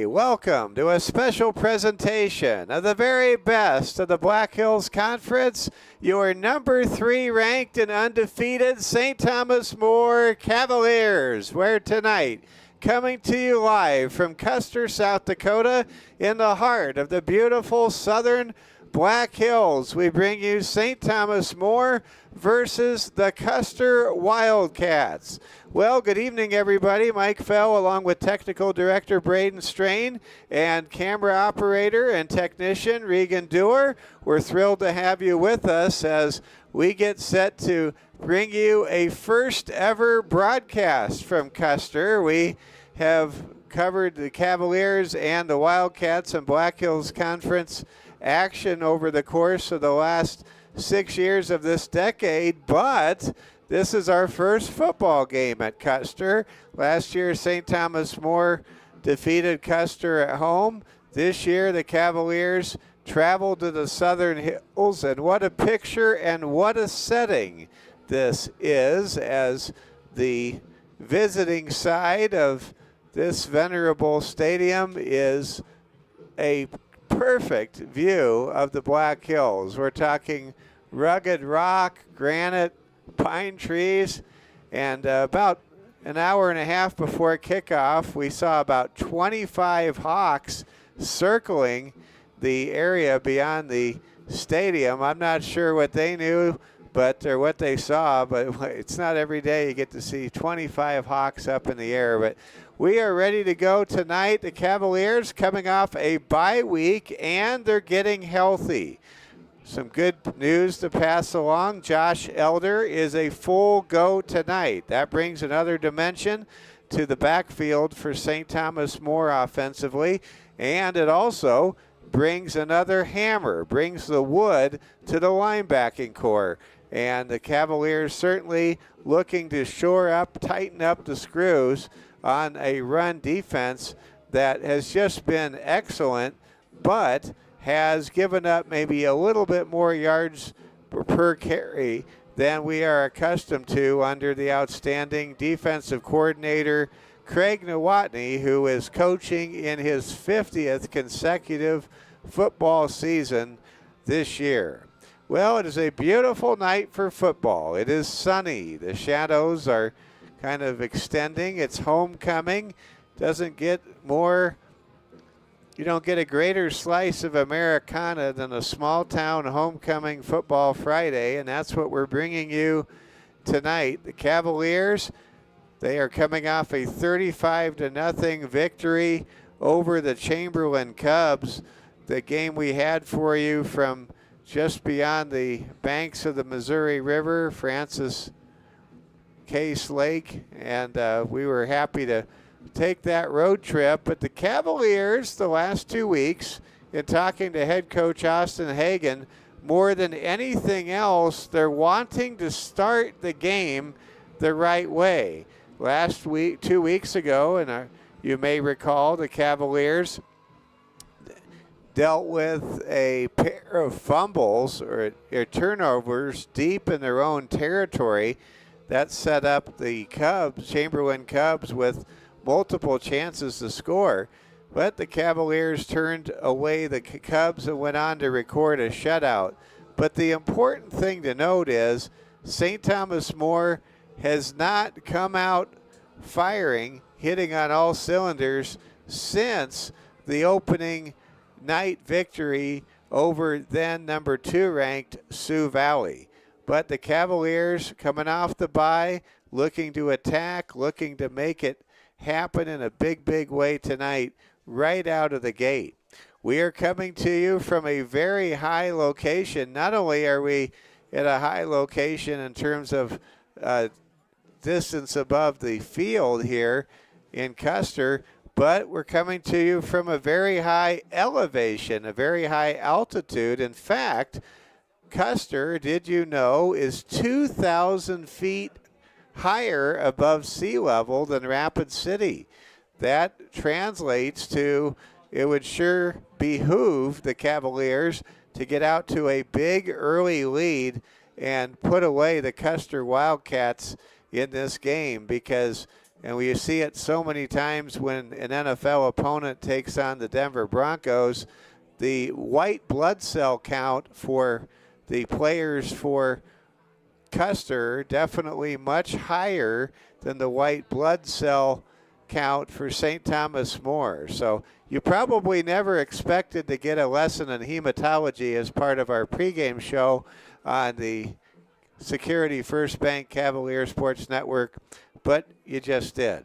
Welcome to a special presentation of the very best of the Black Hills Conference, your number 3 ranked and undefeated St. Thomas More Cavaliers, where tonight, coming to you live from Custer, South Dakota, in the heart of the beautiful southern Black Hills, we bring you St. Thomas More versus the Custer Wildcats. Well, good evening, everybody. Mike Fell, along with Technical Director Braden Strain and camera operator and technician Regan Dewar. We're thrilled to have you with us as we get set to bring you a first ever broadcast from Custer. We have covered the Cavaliers and the Wildcats and Black Hills Conference action over the course of the last 6 years of this decade, but this is our first football game at Custer. Last year, St. Thomas More defeated Custer at home. This year, the Cavaliers traveled to the Southern Hills, and what a picture and what a setting this is, as the visiting side of this venerable stadium is a perfect view of the Black Hills. We're talking rugged rock, granite, pine trees, and about an hour and a half before kickoff, we saw about 25 hawks circling the area beyond the stadium. I'm not sure what they knew, or what they saw, but it's not every day you get to see 25 hawks up in the air. But we are ready to go tonight. The Cavaliers coming off a bye week, and they're getting healthy. Some good news to pass along. Josh Elder is a full go tonight. That brings another dimension to the backfield for St. Thomas More offensively, and it also brings another hammer, brings the wood to the linebacking core. And the Cavaliers certainly looking to shore up, tighten up the screws on a run defense that has just been excellent, but has given up maybe a little bit more yards per carry than we are accustomed to under the outstanding defensive coordinator Craig Nowotny, who is coaching in his 50th consecutive football season this year. Well, it is a beautiful night for football. It is sunny. The shadows are kind of extending. It's homecoming. Doesn't get more, you don't get a greater slice of Americana than a small town homecoming football Friday, and that's what we're bringing you tonight. The Cavaliers, they are coming off a 35-0 victory over the Chamberlain Cubs. The game we had for you from just beyond the banks of the Missouri River, Francis Case Lake, and we were happy to take that road trip. But the Cavaliers, the last 2 weeks, in talking to head coach Austin Hagan, more than anything else, they're wanting to start the game the right way. Last week, 2 weeks ago, and you may recall, the Cavaliers dealt with a pair of fumbles or turnovers deep in their own territory. That set up the Chamberlain Cubs, with multiple chances to score. But the Cavaliers turned away the Cubs and went on to record a shutout. But the important thing to note is St. Thomas More has not come out firing, hitting on all cylinders since the opening night victory over then number 2 ranked Sioux Valley. But the Cavaliers, coming off the bye, looking to attack, looking to make it happen in a big way tonight, right out of the gate. We are coming to you from a very high location. Not only are we at a high location in terms of distance above the field here in Custer, but we're coming to you from a very high elevation, a very high altitude. In fact, Custer, did you know, is 2,000 feet higher above sea level than Rapid City. That translates to, it would sure behoove the Cavaliers to get out to a big early lead and put away the Custer Wildcats in this game, because and we see it so many times when an NFL opponent takes on the Denver Broncos, the white blood cell count for the players for Custer definitely much higher than the white blood cell count for St. Thomas More. So you probably never expected to get a lesson in hematology as part of our pregame show on the Security First Bank Cavalier Sports Network, but you just did.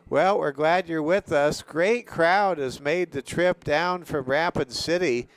Well, we're glad you're with us. Great crowd has made the trip down from Rapid City.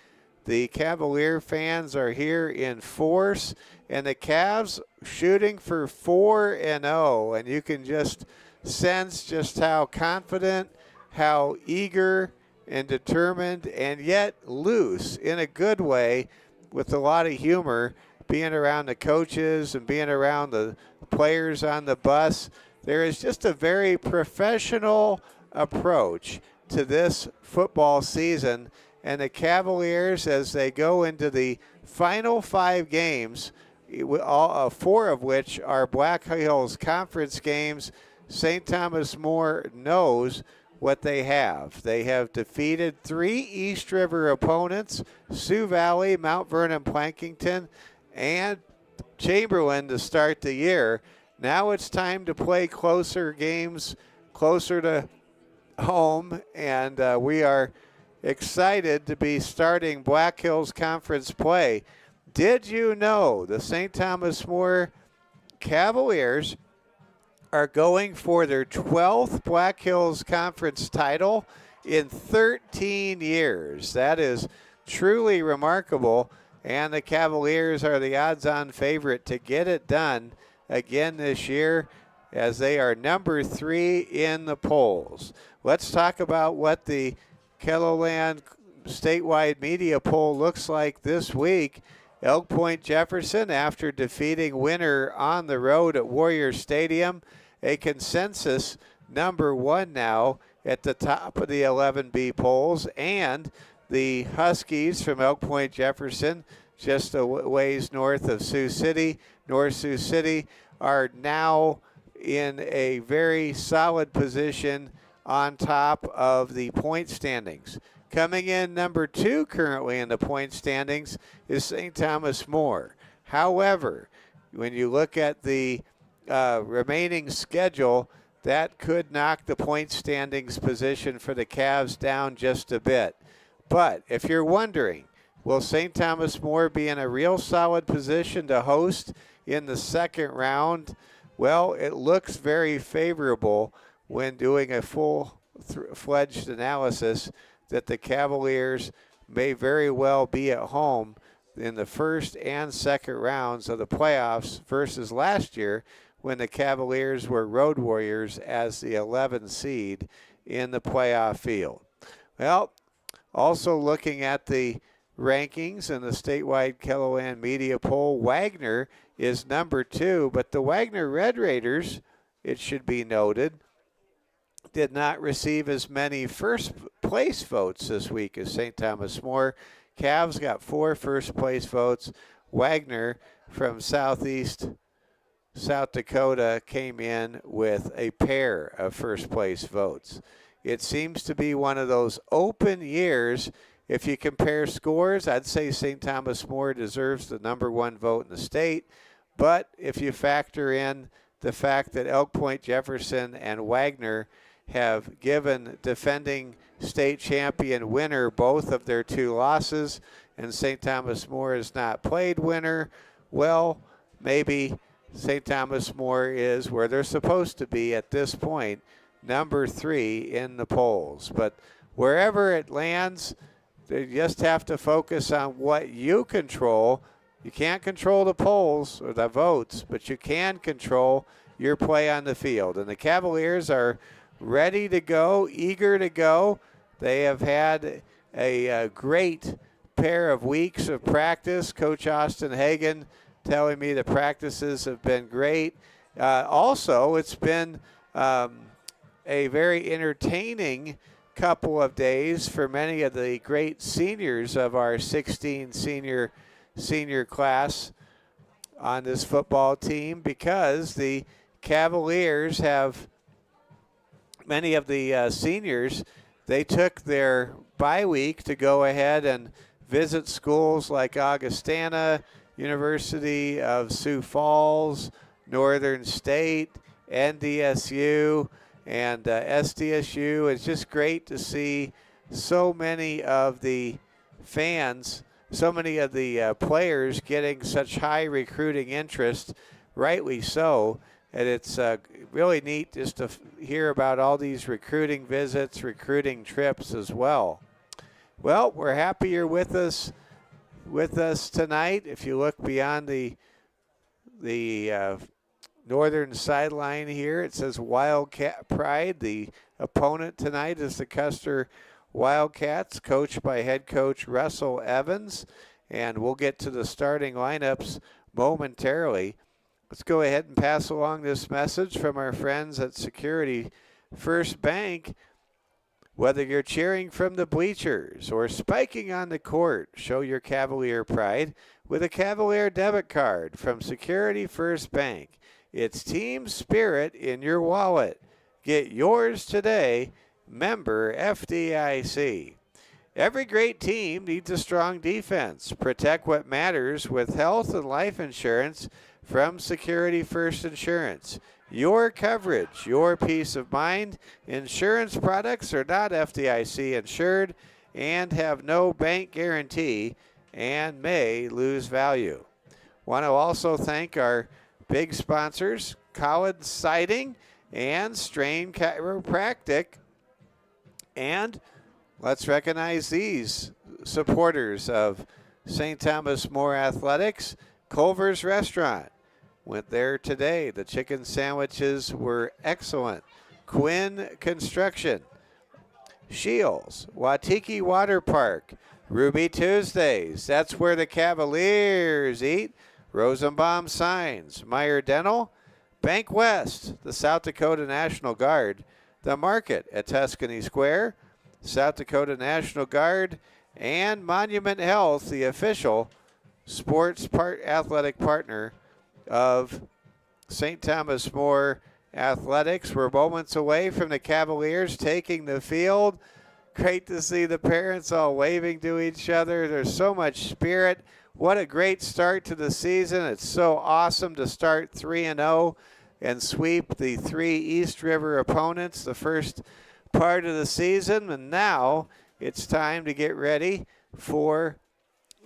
The Cavalier fans are here in force, and the Cavs shooting for 4-0, and you can just sense just how confident, how eager and determined, and yet loose in a good way with a lot of humor, being around the coaches and being around the players on the bus. There is just a very professional approach to this football season, and the Cavaliers, as they go into the final 5 games, 4 of which are Black Hills Conference games, St. Thomas More knows what they have. They have defeated 3 East River opponents, Sioux Valley, Mount Vernon, Plankington, and Chamberlain to start the year. Now it's time to play closer games, closer to home, and we are excited to be starting Black Hills Conference play. Did you know the St. Thomas More Cavaliers are going for their 12th Black Hills Conference title in 13 years? That is truly remarkable, and the Cavaliers are the odds-on favorite to get it done again this year, as they are number 3 in the polls. Let's talk about what the KELOLAND statewide media poll looks like this week. Elk Point Jefferson, after defeating Winter on the road at Warrior Stadium, a consensus number 1 now at the top of the 11B polls, and the Huskies from Elk Point Jefferson, just a ways north of Sioux City, North Sioux City, are now in a very solid position on top of the point standings. Coming in number 2 currently in the point standings is St. Thomas More. However, when you look at the remaining schedule, that could knock the point standings position for the Cavs down just a bit. But if you're wondering, will St. Thomas More be in a real solid position to host in the second round? Well, it looks very favorable when doing a full-fledged analysis that the Cavaliers may very well be at home in the first and second rounds of the playoffs versus last year when the Cavaliers were road warriors as the 11th seed in the playoff field. Well, also looking at the rankings in the statewide KELOLAND media poll, Wagner is number 2, but the Wagner Red Raiders, it should be noted, did not receive as many first place votes this week as St. Thomas More. Cavs got 4 first place votes. Wagner from southeast South Dakota came in with a pair of first place votes. It seems to be one of those open years. If you compare scores, I'd say St. Thomas More deserves the number 1 vote in the state. But if you factor in the fact that Elk Point Jefferson and Wagner have given defending state champion Winter both of their 2 losses, and St. Thomas More has not played Winter, well, maybe St. Thomas More is where they're supposed to be at this point, number 3 in the polls. But wherever it lands, they just have to focus on what you control. You can't control the polls or the votes, but you can control your play on the field. And the Cavaliers are ready to go, eager to go. They have had a great pair of weeks of practice. Coach Austin Hagan telling me the practices have been great. Also, it's been a very entertaining couple of days for many of the great seniors of our 16 senior class on this football team, because the Cavaliers have many of the seniors, they took their bye week to go ahead and visit schools like Augustana, University of Sioux Falls, Northern State, NDSU, and SDSU. It's just great to see so many of the fans, so many of the players getting such high recruiting interest, rightly so. And it's really neat just to hear about all these recruiting visits, recruiting trips as well. Well, we're happy you're with us tonight. If you look beyond the northern sideline here, it says Wildcat Pride. The opponent tonight is the Custer Wildcats, coached by head coach Russell Evans. And we'll get to the starting lineups momentarily. Let's go ahead and pass along this message from our friends at Security First Bank. Whether you're cheering from the bleachers or spiking on the court, show your Cavalier pride with a Cavalier debit card from Security First Bank. It's team spirit in your wallet. Get yours today. Member FDIC. Every great team needs a strong defense. Protect what matters with health and life insurance from Security First Insurance. Your coverage, your peace of mind. Insurance products are not FDIC insured and have no bank guarantee and may lose value. Want to also thank our big sponsors, Collins Siding and Strain Chiropractic. And let's recognize these supporters of St. Thomas More Athletics. Culver's Restaurant. Went there today. The chicken sandwiches were excellent. Quinn Construction. Shields. Watiki Water Park. Ruby Tuesdays. That's where the Cavaliers eat. Rosenbaum Signs. Meyer Dental. Bank West. The South Dakota National Guard. The Market at Tuscany Square. South Dakota National Guard. And Monument Health, the official athletic partner of St. Thomas More Athletics. We're moments away from the Cavaliers taking the field. Great to see the parents all waving to each other. There's so much spirit. What a great start to the season. It's so awesome to start 3-0 and sweep the 3 East River opponents the first part of the season. And now it's time to get ready for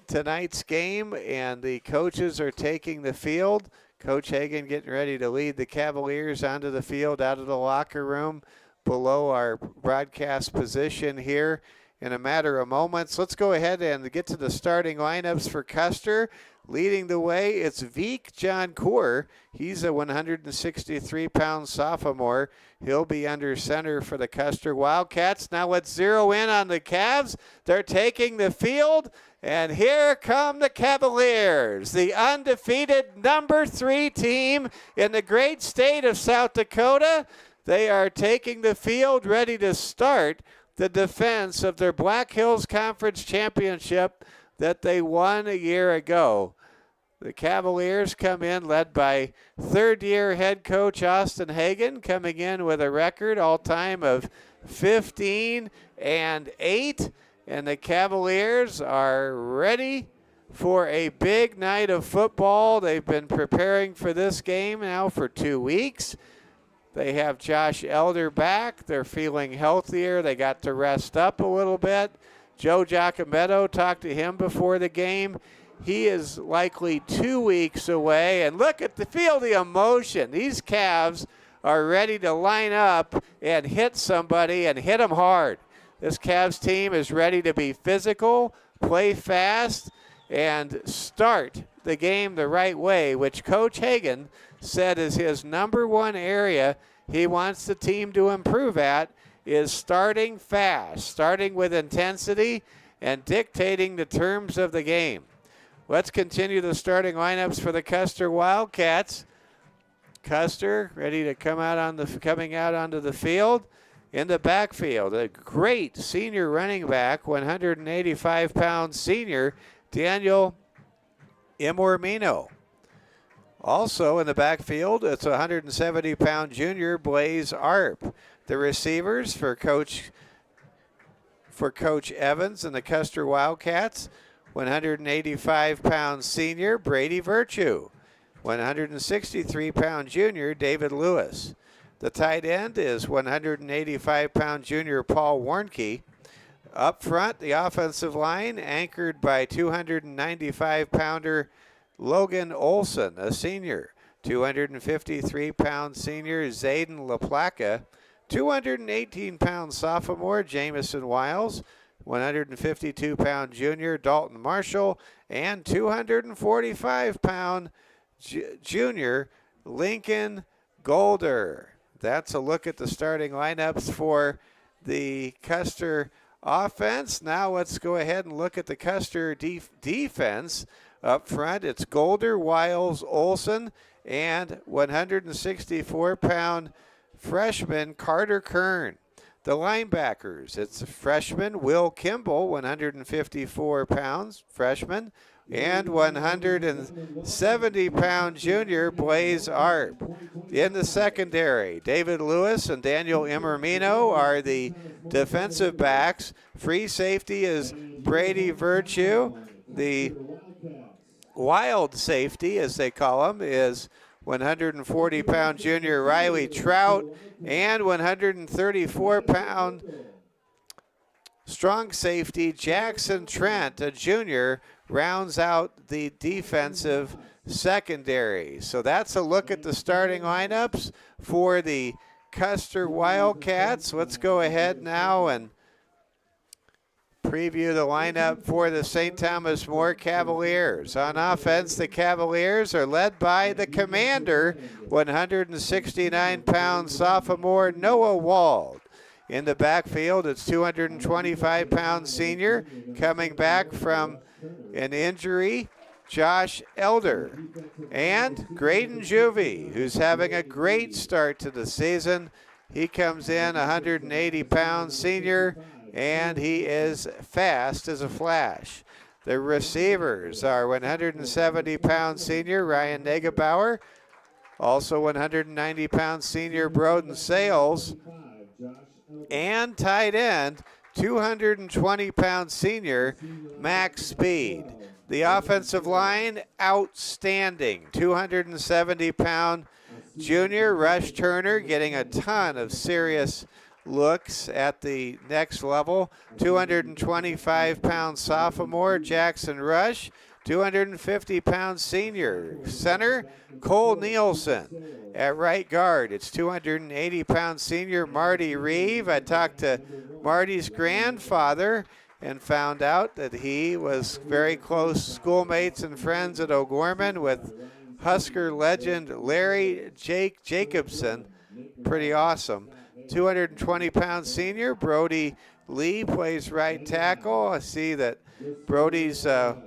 tonight's game, and the coaches are taking the field. Coach Hagan getting ready to lead the Cavaliers onto the field out of the locker room below our broadcast position here in a matter of moments. Let's go ahead and get to the starting lineups for Custer. Leading the way, it's Veek John Coor. He's a 163-pound sophomore. He'll be under center for the Custer Wildcats. Now let's zero in on the Cavs. They're taking the field, and here come the Cavaliers, the undefeated number 3 team in the great state of South Dakota. They are taking the field, ready to start the defense of their Black Hills Conference Championship that they won a year ago. The Cavaliers come in led by third-year head coach Austin Hagan, coming in with a record all-time of 15-8. And the Cavaliers are ready for a big night of football. They've been preparing for this game now for 2 weeks. They have Josh Elder back. They're feeling healthier. They got to rest up a little bit. Joe Giacometto, talked to him before the game. He is likely 2 weeks away. And feel the emotion. These Cavs are ready to line up and hit somebody and hit them hard. This Cavs team is ready to be physical, play fast, and start the game the right way, which Coach Hagan said is his number one area he wants the team to improve at, is starting fast, starting with intensity, and dictating the terms of the game. Let's continue the starting lineups for the Custer Wildcats. Custer ready to coming out onto the field. In the backfield, a great senior running back, 185-pound senior, Daniel Imormino. Also in the backfield, it's a 170-pound junior, Blaze Arp. The receivers for Coach Evans and the Custer Wildcats, 185-pound senior Brady Virtue, 163-pound junior David Lewis. The tight end is 185-pound junior Paul Warnke. Up front, the offensive line anchored by 295-pounder Logan Olson, a senior. 253-pound senior Zayden LaPlaca. 218-pound sophomore Jamison Wiles. 152-pound junior Dalton Marshall. And 245-pound junior Lincoln Golder. That's a look at the starting lineups for the Custer offense. Now let's go ahead and look at the Custer defense. Up front, it's Golder, Wiles, Olson, and 164-pound freshman Carter Kern. The linebackers, it's a freshman Will Kimball, 154 pounds, freshman, and 170-pound junior Blaze Arp. In the secondary, David Lewis and Daniel Imermino are the defensive backs. Free safety is Brady Virtue. The wild safety, as they call him, is 140-pound junior Riley Trout, and 134-pound strong safety Jackson Trent, a junior, rounds out the defensive secondary. So that's a look at the starting lineups for the Custer Wildcats. Let's go ahead now and preview the lineup for the St. Thomas More Cavaliers. On offense, the Cavaliers are led by the commander, 169-pound sophomore Noah Wald. In the backfield, it's 225-pound senior coming back from an injury, Josh Elder. And Graydon Juvie, who's having a great start to the season. He comes in 180-pound senior, and he is fast as a flash. The receivers are 170-pound senior Ryan Negebauer, also 190-pound senior Broden Sales, and tight end 220-pound senior Max Speed. The offensive line, outstanding. 270-pound junior Rush Turner getting a ton of serious looks at the next level. 225-pound sophomore Jackson Rush. 250-pound senior center Cole Nielsen. At right guard, it's 280-pound senior Marty Reeve. I talked to Marty's grandfather and found out that he was very close schoolmates and friends at O'Gorman with Husker legend Larry Jacobson. Pretty awesome. 220-pound senior Brody Lee plays right tackle. I see that Brody's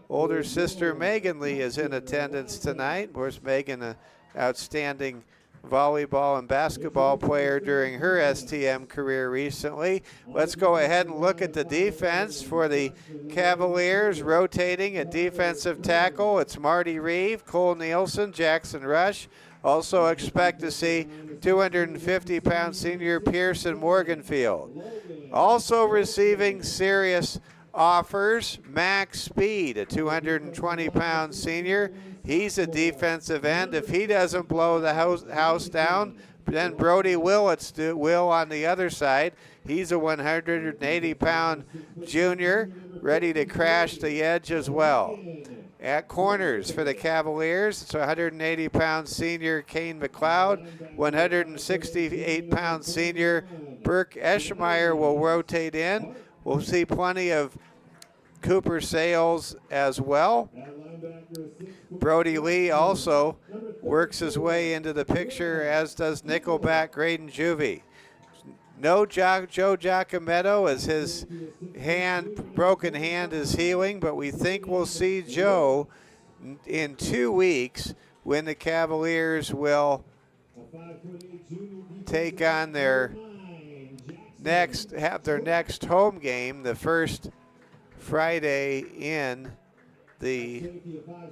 older sister Megan Lee is in attendance tonight. Of course, Megan, an outstanding volleyball and basketball player during her STM career recently. Let's go ahead and look at the defense for the Cavaliers. Rotating at defensive tackle, it's Marty Reeve, Cole Nielsen, Jackson Rush. Also expect to see 250-pound senior Pearson Morganfield. Also receiving serious offers, Max Speed, a 220-pound senior. He's a defensive end. If he doesn't blow the house down, then Brody Willits will on the other side. He's a 180-pound junior, ready to crash the edge as well. At corners for the Cavaliers, it's 180-pound senior Kane McLeod. 168-pound senior Burke Eschmeyer will rotate in. We'll see plenty of Cooper Sales as well. Brody Lee also works his way into the picture, as does Nickelback Graydon Juvie. No Joe Giacometto, as his broken hand is healing, but we think we'll see Joe in 2 weeks when the Cavaliers will take on their next home game, the first Friday in the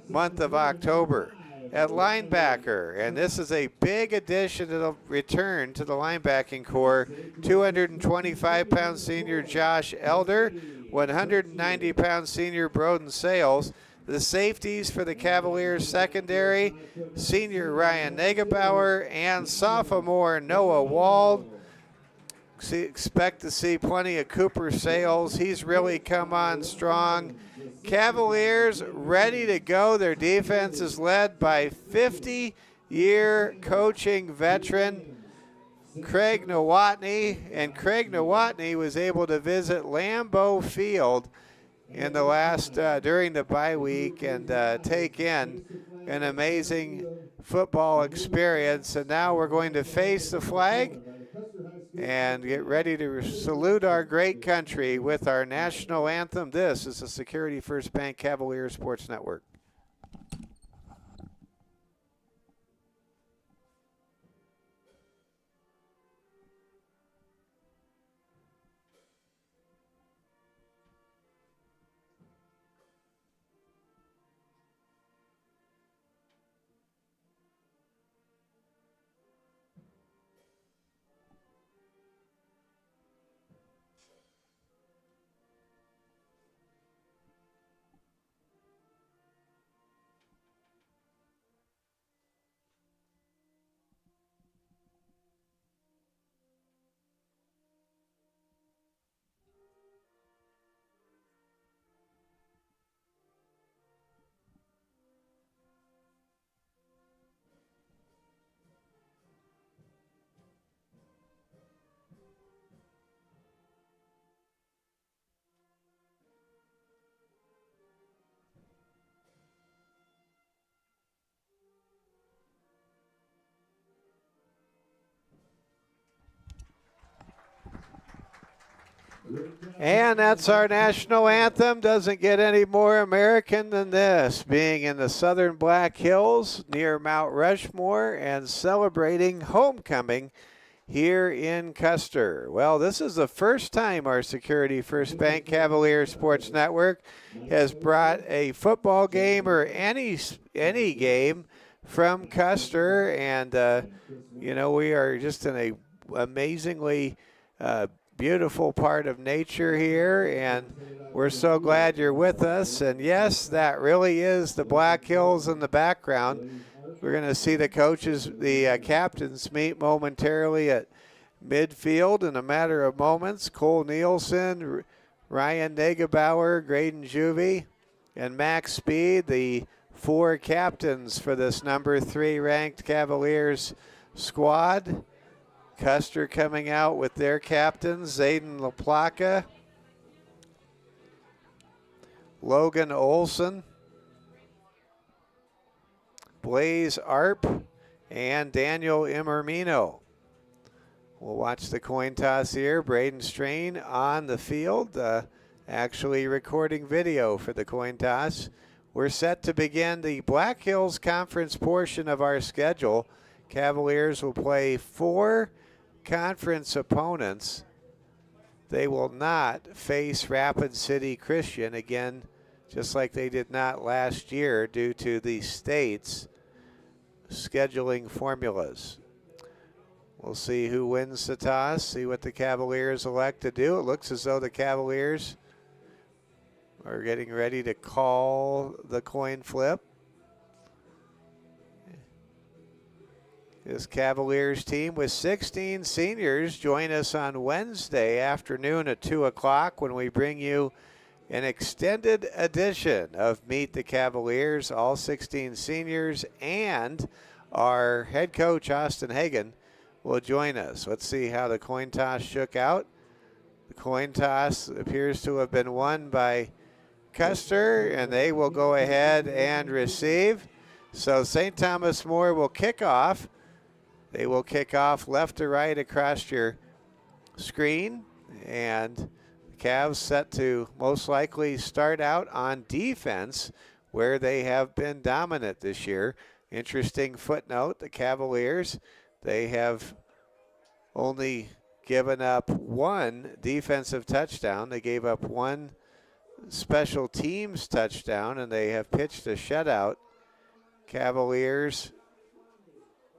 month of October. at linebacker. And this is a big addition to the return to the linebacking core. 225-pound senior Josh Elder, 190-pound senior Broden Sales. The safeties for the Cavaliers secondary, senior Ryan Negebauer and sophomore Noah Wald. Expect to see plenty of Cooper Sales. He's really come on strong. Cavaliers ready to go. Their defense is led by 50-year coaching veteran Craig Nowotny, and Craig Nowotny was able to visit Lambeau Field in the last during the bye week and take in an amazing football experience. And now we're going to face the flag and get ready to salute our great country with our national anthem. This is the Security First Bank Cavaliers Sports Network. And that's our national anthem. Doesn't get any more American than this, being in the southern Black Hills near Mount Rushmore and celebrating homecoming here in Custer. Well, this is the first time our Security First Bank Cavalier Sports Network has brought a football game or any game from Custer, and you know, we are just in a amazingly beautiful part of nature here, and we're so glad you're with us. And yes, that really is the Black Hills in the background. We're going to see the coaches, the captains meet momentarily at midfield in a matter of moments. Cole Nielsen, Ryan Negebauer, Graydon Juvie, and Max Speed, the four captains for this number 3 ranked Cavaliers squad. Custer coming out with their captains, Zayden LaPlaca, Logan Olson, Blaze Arp, and Daniel Imermino. We'll watch the coin toss here. Braden Strain on the field, actually recording video for the coin toss. We're set to begin the Black Hills Conference portion of our schedule. Cavaliers will play 4 conference opponents. They will not face Rapid City Christian again, just like they did not last year due to the state's scheduling formulas. We'll see who wins the toss, see what the Cavaliers elect to do. It looks as though the Cavaliers are getting ready to call the coin flip. This Cavaliers team with 16 seniors join us on Wednesday afternoon at 2 o'clock when we bring you an extended edition of Meet the Cavaliers. All 16 seniors and our head coach, Austin Hagan, will join us. Let's see how the coin toss shook out. The coin toss appears to have been won by Custer, and they will go ahead and receive. So St. Thomas More will kick off. They will kick off left to right across your screen, and the Cavs set to most likely start out on defense, where they have been dominant this year. Interesting footnote, the Cavaliers, they have only given up 1 defensive touchdown. They gave up 1 special teams touchdown, and they have pitched a shutout Cavaliers,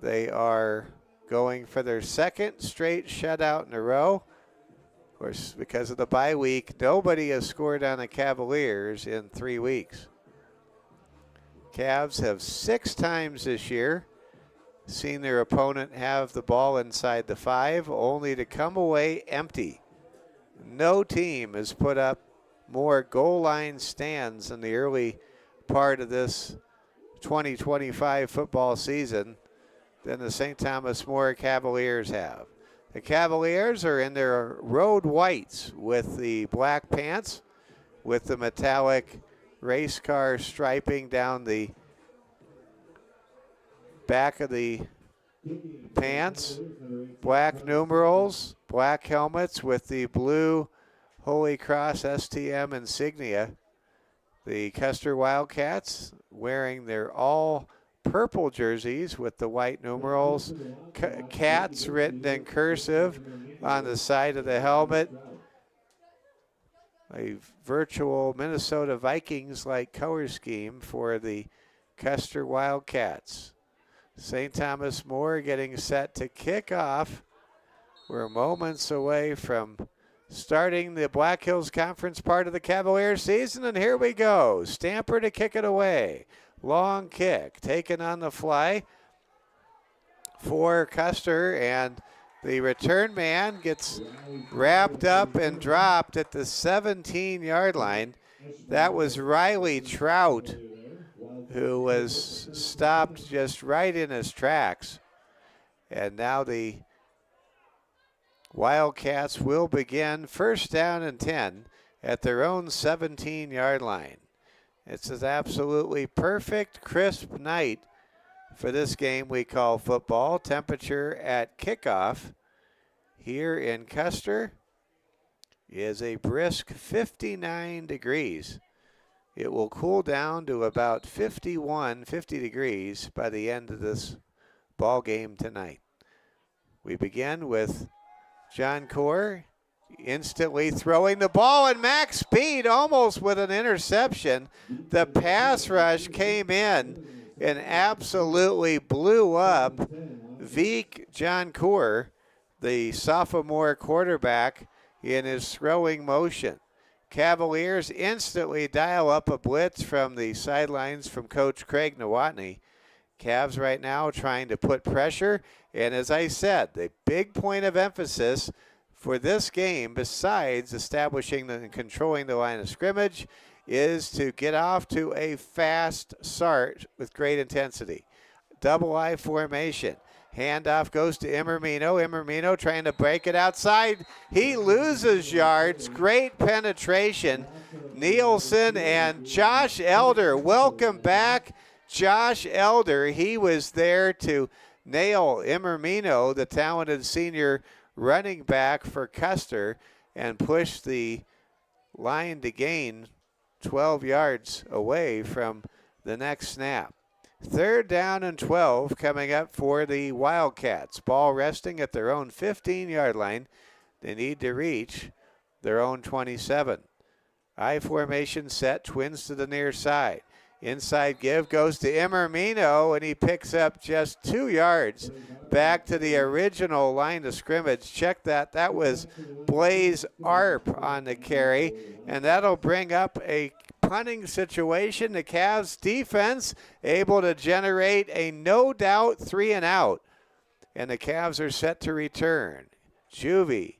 they are going for their second straight shutout in a row. Of course, because of the bye week, nobody has scored on the Cavaliers in 3 weeks. Cavs have 6 times this year seen their opponent have the ball inside the 5, only to come away empty. No team has put up more goal line stands in the early part of this 2025 football season than the St. Thomas More Cavaliers have. The Cavaliers are in their road whites with the black pants, with the metallic race car striping down the back of the pants, black numerals, black helmets with the blue Holy Cross STM insignia. The Custer Wildcats wearing their all purple jerseys with the white numerals, cats written in cursive on the side of the helmet. A virtual Minnesota Vikings-like color scheme for the Custer Wildcats. St. Thomas More getting set to kick off. We're moments away from starting the Black Hills Conference part of the Cavaliers season, and here we go. Stamper to kick it away. Long kick taken on the fly for Custer, and the return man gets wrapped up and dropped at the 17-yard line. That was Riley Trout, who was stopped just right in his tracks. And now the Wildcats will begin first down and 10 at their own 17-yard line. It's an absolutely perfect, crisp night for this game we call football. Temperature at kickoff here in Custer is a brisk 59 degrees. It will cool down to about 50 degrees by the end of this ball game tonight. We begin with John Core instantly throwing the ball, and max speed almost with an interception. The pass rush came in and absolutely blew up Veek John Core, the sophomore quarterback, in his throwing motion. Cavaliers instantly dial up a blitz from the sidelines from Coach Craig Nowotny. Cavs right now trying to put pressure, and as I said, the big point of emphasis for this game, besides establishing and controlling the line of scrimmage, is to get off to a fast start with great intensity. Double I formation. Handoff goes to Emermino. Emermino trying to break it outside. He loses yards. Great penetration. Nielsen and Josh Elder. Welcome back, Josh Elder. He was there to nail Emermino, the talented senior running back for Custer, and push the line to gain 12 yards away from the next snap. Third down and 12 coming up for the Wildcats. Ball resting at their own 15-yard line. They need to reach their own 27. I formation set, twins to the near side. Inside give goes to Emermino, and he picks up just 2 yards back to the original line of scrimmage. Check that. That was Blaze Arp on the carry, and that'll bring up a punting situation. The Cavs defense able to generate a no-doubt 3-and-out, and the Cavs are set to return. Juvie.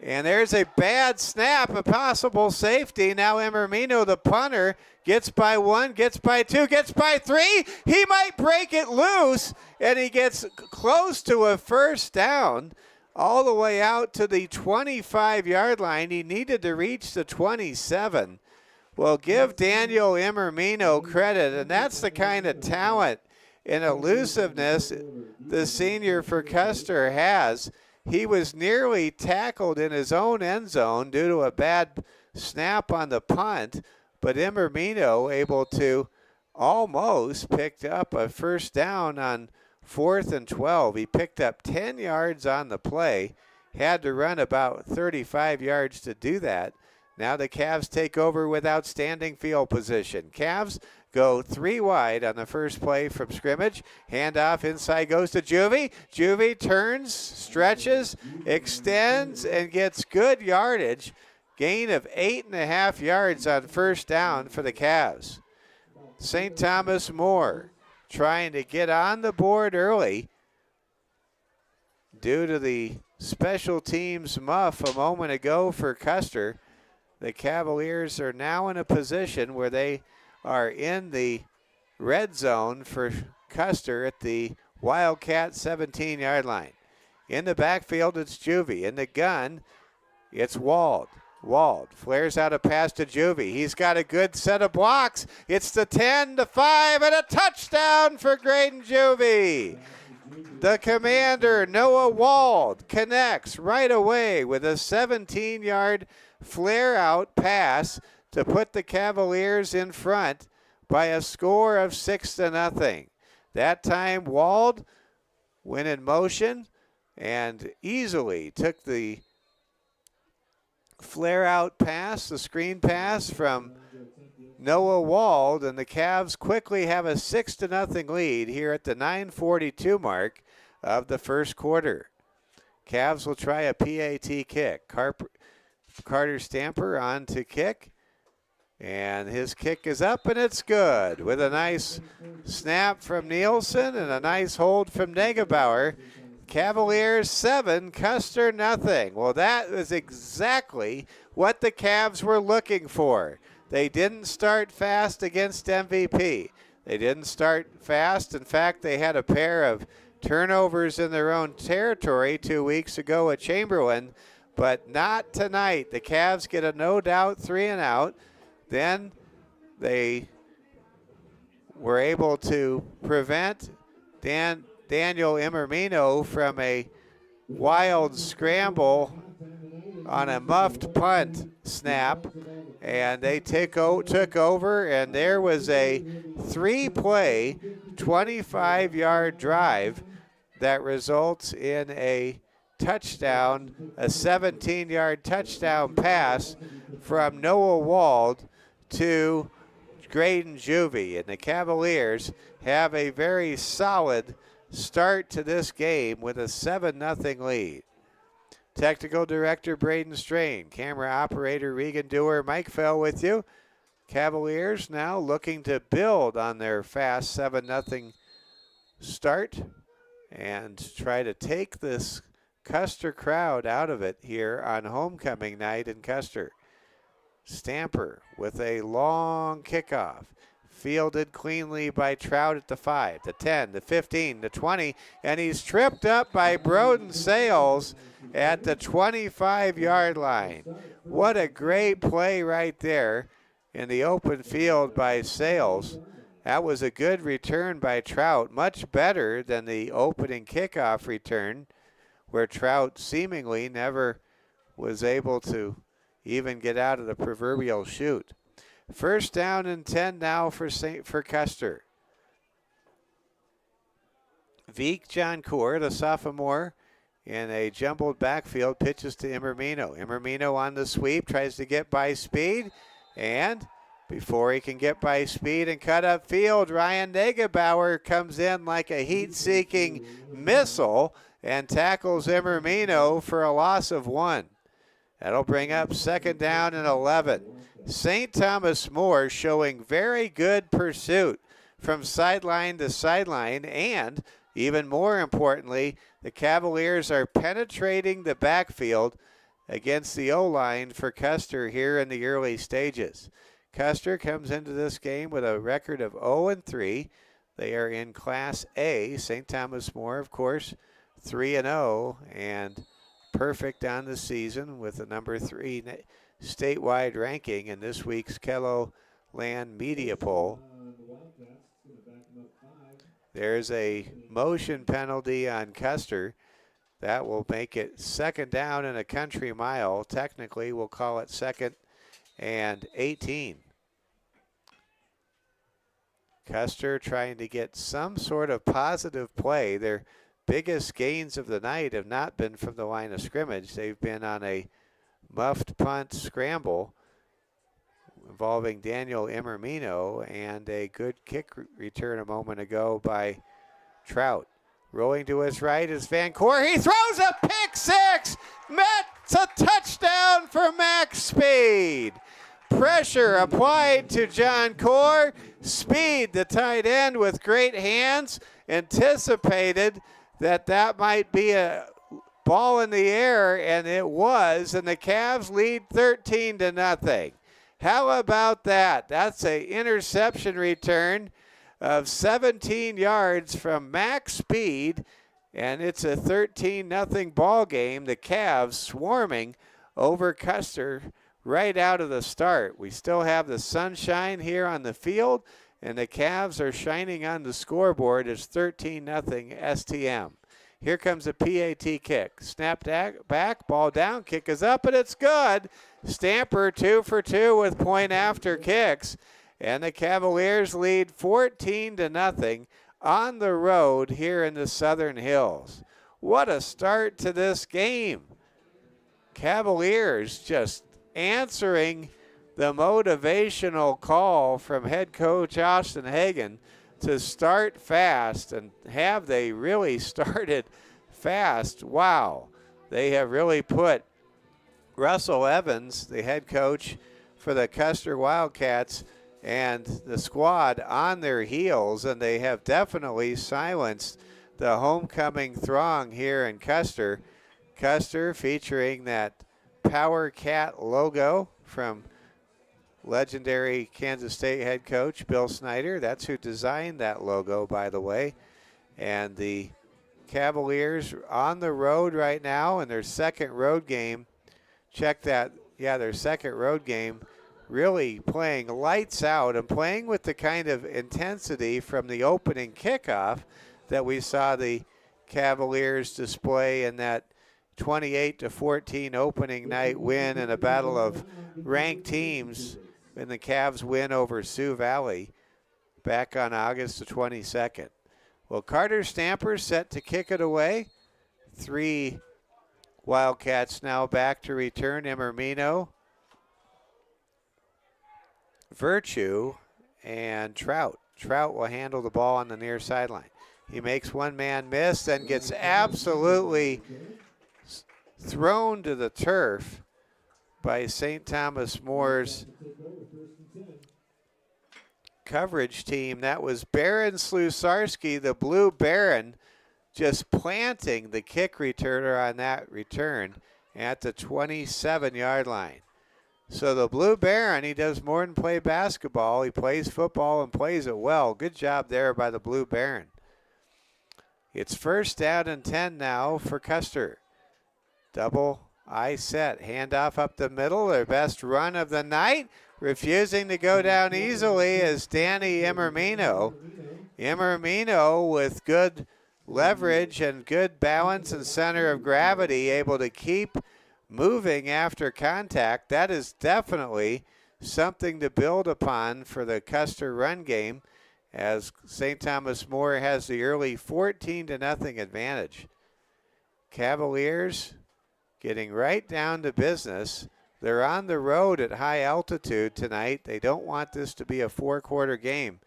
And there's a bad snap, a possible safety. Now Emermino, the punter, gets by 1, gets by 2, gets by 3. He might break it loose, and he gets close to a first down all the way out to the 25-yard line. He needed to reach the 27. Well, give Daniel Emermino credit, and that's the kind of talent and elusiveness the senior for Custer has. He was nearly tackled in his own end zone due to a bad snap on the punt, but Emermino able to almost pick up a first down on 4th and 12. He picked up 10 yards on the play, had to run about 35 yards to do that. Now the Cavs take over with outstanding field position. Cavs go 3 wide on the first play from scrimmage. Handoff inside goes to Juvie. Juvie turns, stretches, extends, and gets good yardage. Gain of 8.5 yards on first down for the Cavs. St. Thomas More trying to get on the board early due to the special teams muff a moment ago for Custer. The Cavaliers are now in a position where they are in the red zone for Custer at the Wildcat 17-yard line. In the backfield, it's Juvie. In the gun, it's Wald. Wald flares out a pass to Juvie. He's got a good set of blocks. It's the 10, the 5, and a touchdown for Graydon Juvie. The commander, Noah Wald, connects right away with a 17-yard flare-out pass to put the Cavaliers in front by a score of 6-0. That time, Wald went in motion and easily took the flare-out pass, the screen pass from Noah Wald, and the Cavs quickly have a 6-0 lead here at the 9:42 mark of the first quarter. Cavs will try a PAT kick. Carter Stamper on to kick, and his kick is up, and it's good with a nice snap from Nielsen and a nice hold from Negebauer. Cavaliers 7, Custer nothing. Well, that is exactly what the Cavs were looking for. They didn't start fast against MVP. They didn't start fast. In fact, they had a pair of turnovers in their own territory 2 weeks ago at Chamberlain, but not tonight. The Cavs get a no-doubt 3-and-out. Then they were able to prevent Daniel Imermino from a wild scramble on a muffed punt snap, and they took over, and there was a 3-play, 25-yard drive that results in a touchdown, a 17-yard touchdown pass from Noah Wald to Graydon Juvie, and the Cavaliers have a very solid start to this game with a 7-0 lead. Technical Director Braden Strain, camera operator Regan Dewar, Mike Fell with you. Cavaliers now looking to build on their fast 7-0 start and try to take this Custer crowd out of it here on homecoming night in Custer. Stamper with a long kickoff. Fielded cleanly by Trout at the 5, the 10, the 15, the 20, and he's tripped up by Broden Sales at the 25-yard line. What a great play right there in the open field by Sales. That was a good return by Trout, much better than the opening kickoff return where Trout seemingly never was able to even get out of the proverbial chute. First down and 10 now for Custer. Veek Joncourt, the sophomore, in a jumbled backfield, pitches to Imermino. Imermino on the sweep, tries to get by speed, and before he can get by speed and cut up field, Ryan Negebauer comes in like a heat-seeking missile and tackles Imermino for a loss of 1. That'll bring up second down and 11. St. Thomas More showing very good pursuit from sideline to sideline, and even more importantly, the Cavaliers are penetrating the backfield against the O-line for Custer here in the early stages. Custer comes into this game with a record of 0-3. They are in Class A. St. Thomas More, of course, 3-0 and perfect on the season with the number 3 statewide ranking in this week's Kello Land Media Poll. There's a motion penalty on Custer. That will make it second down and a country mile. Technically, we'll call it second and 18. Custer trying to get some sort of positive play. Their biggest gains of the night have not been from the line of scrimmage. They've been on a muffed punt scramble involving Daniel Imermino, and a good kick return a moment ago by Trout. Rolling to his right is Van Coor. He throws a pick six. It's a touchdown for Max Speed. Pressure applied to John Coor. Speed, the tight end with great hands, anticipated that might be a ball in the air, and it was, and the Cavs lead 13-0. How about that? That's an interception return of 17 yards from Max Speed, and it's a 13-0 ball game. The Cavs swarming over Custer right out of the start. We still have the sunshine here on the field, and the Cavs are shining on the scoreboard. It's 13-0 STM. Here comes a PAT kick. Snap back, ball down, kick is up, and it's good. Stamper 2 for 2 with point after kicks. And the Cavaliers lead 14-0 on the road here in the Southern Hills. What a start to this game. Cavaliers just answering the motivational call from head coach Austin Hagen to start fast, and have they really started fast? Wow. They have really put Russell Evans, the head coach for the Custer Wildcats, and the squad on their heels, and they have definitely silenced the homecoming throng here in Custer. Custer featuring that Power Cat logo from legendary Kansas State head coach Bill Snyder. That's who designed that logo, by the way. And the Cavaliers on the road right now in their second road game. Check that. Yeah, their second road game. Really playing lights out and playing with the kind of intensity from the opening kickoff that we saw the Cavaliers display in that 28-14 opening night win in a battle of ranked teams in the Cavs win over Sioux Valley back on August the 22nd. Well, Carter Stamper set to kick it away. 3 Wildcats now back to return. Imermino, Virtue, and Trout. Trout will handle the ball on the near sideline. He makes one man miss, then gets absolutely thrown to the turf by St. Thomas More's coverage team. That was Baron Slusarski, the Blue Baron, just planting the kick returner on that return at the 27-yard line. So the Blue Baron, he does more than play basketball. He plays football and plays it well. Good job there by the Blue Baron. It's first down and 10 now for Custer. Double I set. Handoff up the middle. Their best run of the night. Refusing to go down easily is Danny Imermino. Imermino with good leverage and good balance and center of gravity, able to keep moving after contact. That is definitely something to build upon for the Custer run game, as St. Thomas More has the early 14-0 advantage. Cavaliers getting right down to business. They're on the road at high altitude tonight. They don't want this to be a 4-quarter game.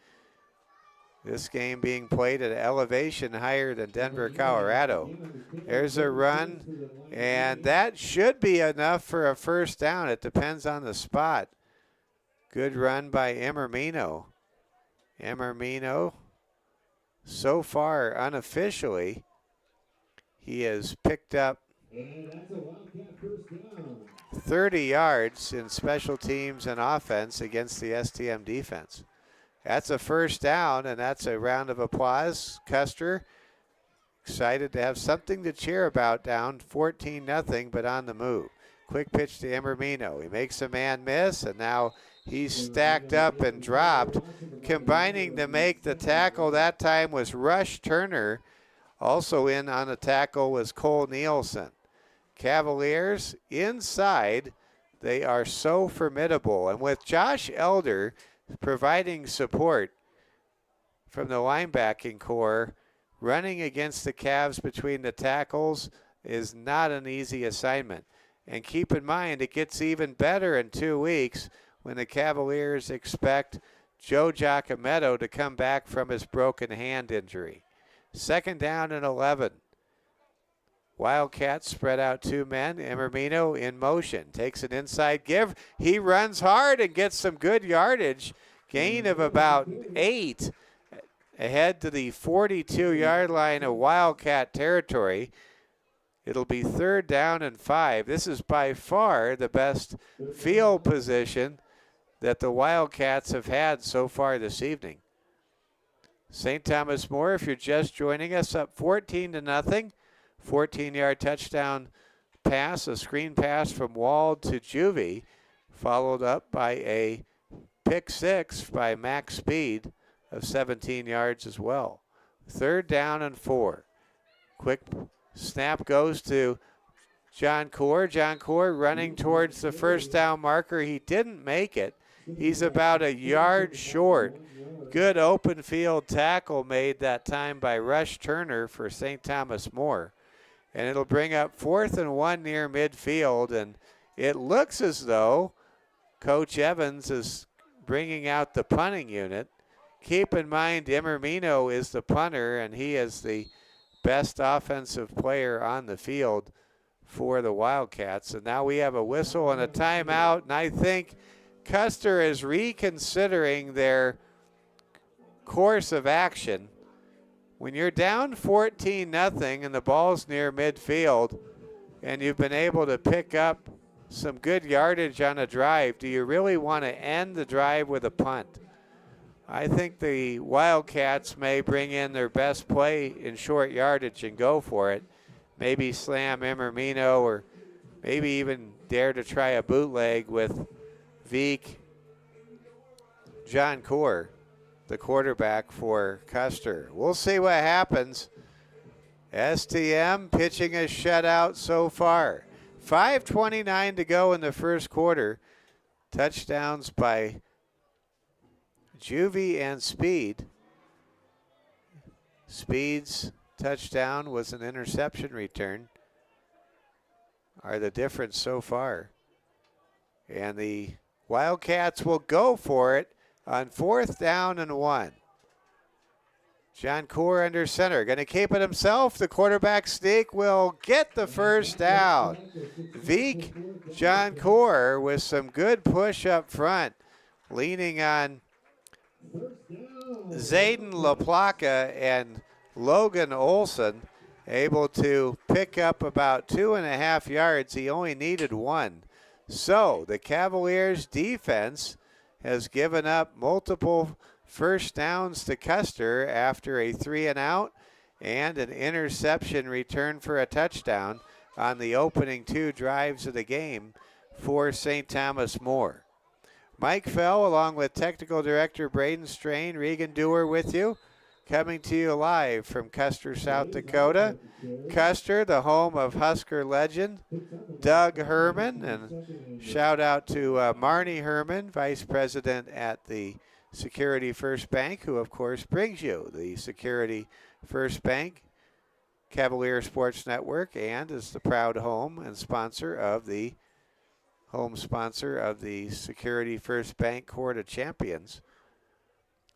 This game being played at elevation higher than Denver, Colorado. There's a run, and that should be enough for a first down. It depends on the spot. Good run by Imermino. Imermino, so far unofficially, he has picked up 30 yards in special teams and offense against the STM defense. That's a first down, and that's a round of applause. Custer excited to have something to cheer about, down 14-0, but on the move. Quick pitch to Imermino. He makes a man miss, and now he's stacked up and dropped. Combining to make the tackle that time was Rush Turner. Also in on the tackle was Cole Nielsen. Cavaliers inside, they are so formidable. And with Josh Elder providing support from the linebacking core, running against the Cavs between the tackles is not an easy assignment. And keep in mind, it gets even better in 2 weeks when the Cavaliers expect Joe Giacometto to come back from his broken hand injury. 2nd down and 11. Wildcats spread out 2 men. Emermino in motion. Takes an inside give. He runs hard and gets some good yardage. Gain of about 8. Ahead to the 42-yard line of Wildcat territory. It'll be 3rd down and 5. This is by far the best field position that the Wildcats have had so far this evening. St. Thomas More, if you're just joining us, up 14-0. 14-yard touchdown pass, a screen pass from Wald to Juvie, followed up by a pick 6 by Max Speed of 17 yards as well. 3rd down and 4. Quick snap goes to John Core. John Core running towards the 1st down marker. He didn't make it. He's about a yard short. Good open field tackle made that time by Rush Turner for St. Thomas More. And it'll bring up 4th and 1 near midfield. And it looks as though Coach Evans is bringing out the punting unit. Keep in mind, Emermino is the punter, and he is the best offensive player on the field for the Wildcats. And now we have a whistle and a timeout, and I think Custer is reconsidering their course of action. When you're down 14-0 and the ball's near midfield and you've been able to pick up some good yardage on a drive, do you really want to end the drive with a punt? I think the Wildcats may bring in their best play in short yardage and go for it. Maybe slam Emermino, or maybe even dare to try a bootleg with Veek. John Core, the quarterback for Custer. We'll see what happens. STM pitching a shutout so far. 5:29 to go in the first quarter. Touchdowns by Juvie and Speed. Speed's touchdown was an interception return, are the difference so far. And the Wildcats will go for it on 4th down and 1. John Core under center, going to keep it himself. The quarterback sneak will get the 1st down. Veek, John Core with some good push up front, leaning on Zayden LaPlaca and Logan Olson, able to pick up about 2.5 yards. He only needed 1. So the Cavaliers defense has given up multiple first downs to Custer after a 3-and-out and an interception return for a touchdown on the opening 2 drives of the game for St. Thomas More. Mike Fell, along with Technical Director Braden Strain, Regan Dewar with you, coming to you live from Custer, South Dakota. Custer, the home of Husker legend Doug Herman, and shout out to Marnie Herman, Vice President at the Security First Bank, who of course brings you the Security First Bank Cavalier Sports Network, and is the proud home sponsor of the Security First Bank Court of Champions.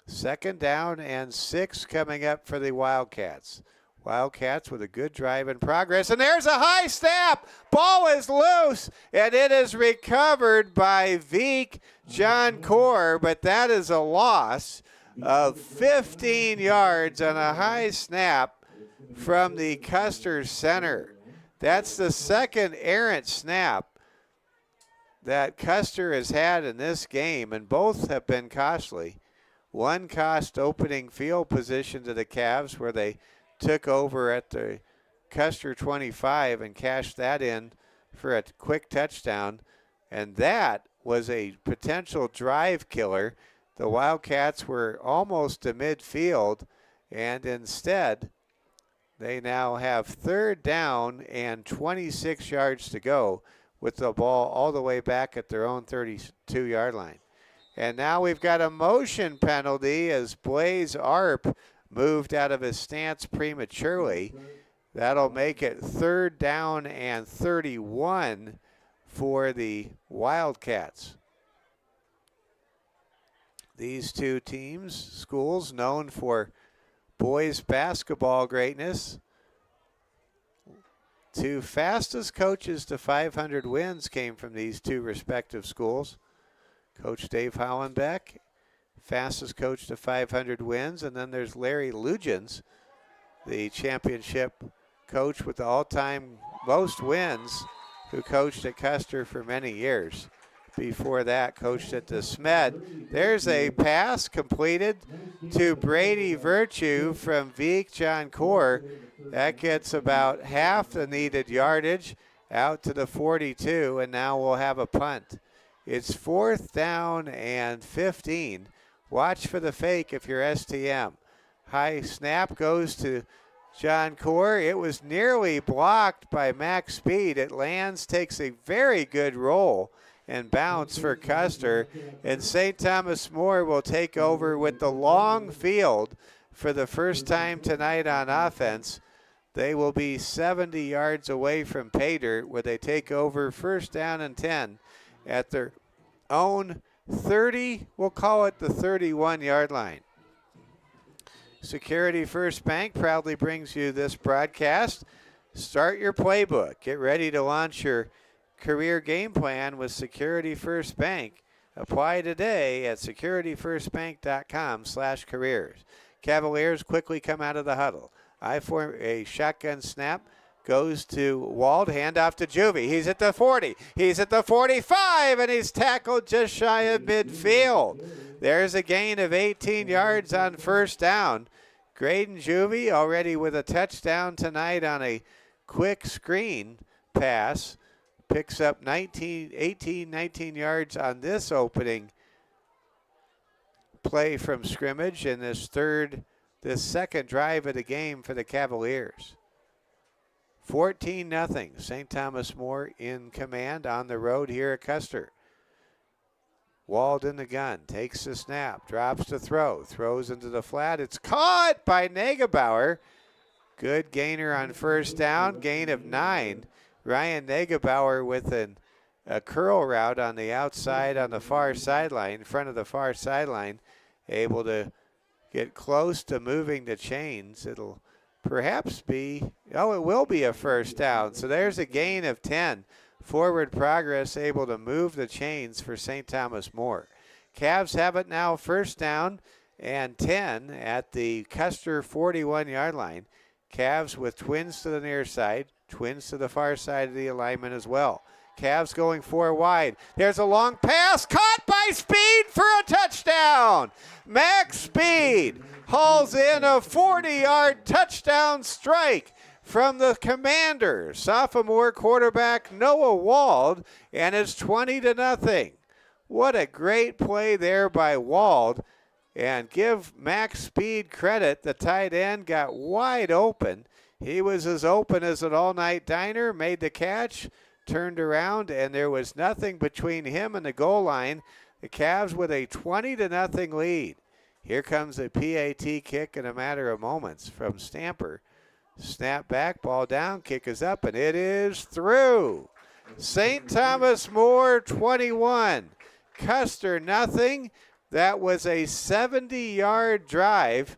2nd down and 6 coming up for the Wildcats. Wildcats with a good drive in progress. And there's a high snap. Ball is loose, and it is recovered by Veek John Core, but that is a loss of 15 yards on a high snap from the Custer center. That's the 2nd errant snap that Custer has had in this game, and both have been costly. One cost opening field position to the Cavs, where they took over at the Custer 25 and cashed that in for a quick touchdown. And that was a potential drive killer. The Wildcats were almost to midfield, and instead they now have 3rd down and 26 yards to go with the ball all the way back at their own 32-yard line. And now we've got a motion penalty as Blaze Arp moved out of his stance prematurely. That'll make it 3rd down and 31 for the Wildcats. These two teams, schools known for boys basketball greatness. Two fastest coaches to 500 wins came from these two respective schools. Coach Dave Hollenbeck, fastest coach to 500 wins. And then there's Larry Lugins, the championship coach with the all-time most wins, who coached at Custer for many years. Before that, coached at the SMED. There's a pass completed to Brady Virtue from Veek John Core. That gets about half the needed yardage out to the 42, and now we'll have a punt. It's 4th down and 15. Watch for the fake if you're STM. High snap goes to John Core. It was nearly blocked by Max Speed. It lands, takes a very good roll and bounce for Custer. And St. Thomas More will take over with the long field for the first time tonight on offense. They will be 70 yards away from pay dirt where they take over 1st down and 10 at their own 30, we'll call it the 31-yard line. Security First Bank proudly brings you this broadcast. Start your playbook. Get ready to launch your career game plan with Security First Bank. Apply today at securityfirstbank.com/careers. Cavaliers quickly come out of the huddle. I form a shotgun snap. Goes to Wald, handoff to Juvie. He's at the 40. He's at the 45, and he's tackled just shy of midfield. There's a gain of 18 yards on 1st down. Graydon Juvie already with a touchdown tonight on a quick screen pass. Picks up 19 yards on this opening play from scrimmage in this second drive of the game for the Cavaliers. 14-0. St. Thomas More in command on the road here at Custer. Wald in the gun, takes the snap, drops to throw, throws into the flat. It's caught by Negebauer. Good gainer on 1st down, gain of 9. Ryan Negebauer with a curl route on the outside on the far sideline, in front of the far sideline, able to get close to moving the chains. It'll perhaps be, it will be a 1st down. So there's a gain of 10. Forward progress, able to move the chains for St. Thomas More. Cavs have it now 1st down and 10 at the Custer 41-yard line. Cavs with twins to the near side, twins to the far side of the alignment as well. Cavs going 4 wide. There's a long pass caught by Speed for a touchdown. Max Speed hauls in a 40-yard touchdown strike from the commander, sophomore quarterback Noah Wald, and it's 20-0. What a great play there by Wald. And give Max Speed credit. The tight end got wide open. He was as open as an all-night diner, made the catch, turned around, and there was nothing between him and the goal line. The Cavs with a 20-0 lead. Here comes a PAT kick in a matter of moments from Stamper. Snap back, ball down, kick is up, and it is through. St. Thomas More 21, Custer nothing. That was a 70-yard drive,